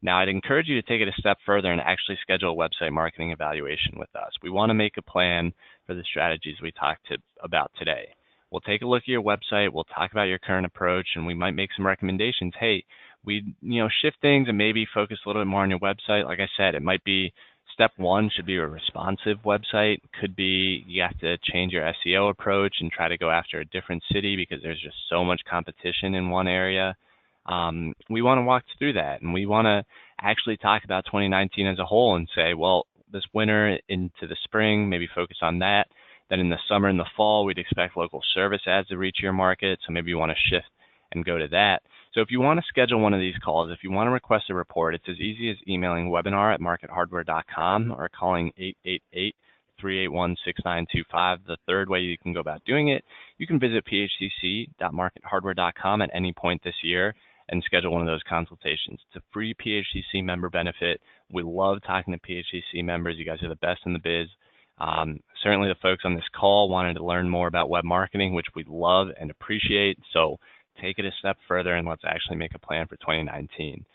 Now, I'd encourage you to take it a step further and actually schedule a website marketing evaluation with us. We want to make a plan for the strategies we talked about today. We'll take a look at your website, we'll talk about your current approach, and we might make some recommendations. Hey, we shift things and maybe focus a little bit more on your website. Like I said, it might be step 1 should be a responsive website. Could be you have to change your SEO approach and try to go after a different city because there's just so much competition in one area. We want to walk through that, and we want to actually talk about 2019 as a whole and say, well, this winter into the spring, maybe focus on that. Then in the summer and the fall, we'd expect local service ads to reach your market, so maybe you want to shift and go to that. So if you want to schedule one of these calls, if you want to request a report, it's as easy as emailing webinar@markethardware.com or calling 888-381-6925. The third way you can go about doing it, you can visit phcc.markethardware.com at any point this year and schedule one of those consultations. It's a free PHCC member benefit. We love talking to PHCC members. You guys are the best in the biz. Certainly the folks on this call wanted to learn more about web marketing, which we love and appreciate. So take it a step further and let's actually make a plan for 2019.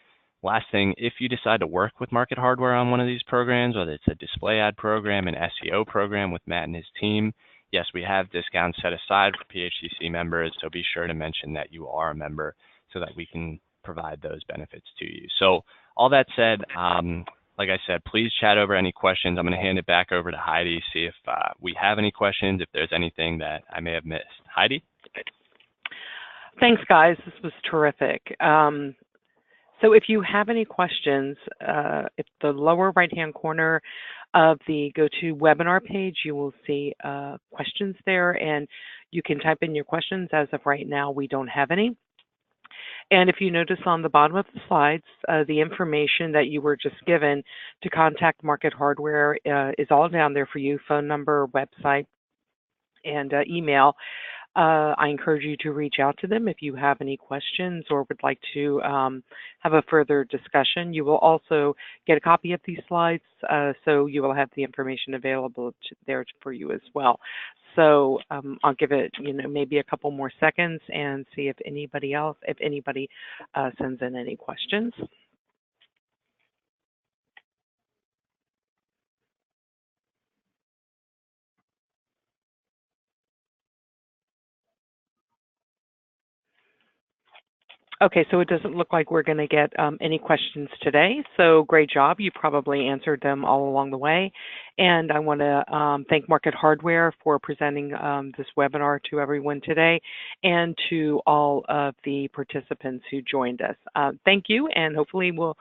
Last thing, if you decide to work with Market Hardware on one of these programs, whether it's a display ad program, an SEO program with Matt and his team, yes, we have discounts set aside for PHCC members, so be sure to mention that you are a member so that we can provide those benefits to you. So all that said, like I said, please chat over any questions. I'm going to hand it back over to Heidi, see if we have any questions, if there's anything that I may have missed. Heidi? Thanks, guys. This was terrific. So if you have any questions, at the lower right-hand corner of the GoToWebinar page, you will see questions there, and you can type in your questions. As of right now, we don't have any. And if you notice on the bottom of the slides, the information that you were just given to contact Market Hardware is all down there for you: phone number, website, and email. I encourage you to reach out to them if you have any questions or would like to have a further discussion. You will also get a copy of these slides, so you will have the information available there for you as well. So I'll give it, maybe a couple more seconds and see if anybody sends in any questions. Okay, so it doesn't look like we're going to get any questions today. So great job. You probably answered them all along the way. And I want to thank Market Hardware for presenting this webinar to everyone today and to all of the participants who joined us. Thank you, and hopefully we'll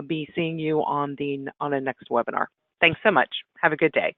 be seeing you on a next webinar. Thanks so much. Have a good day.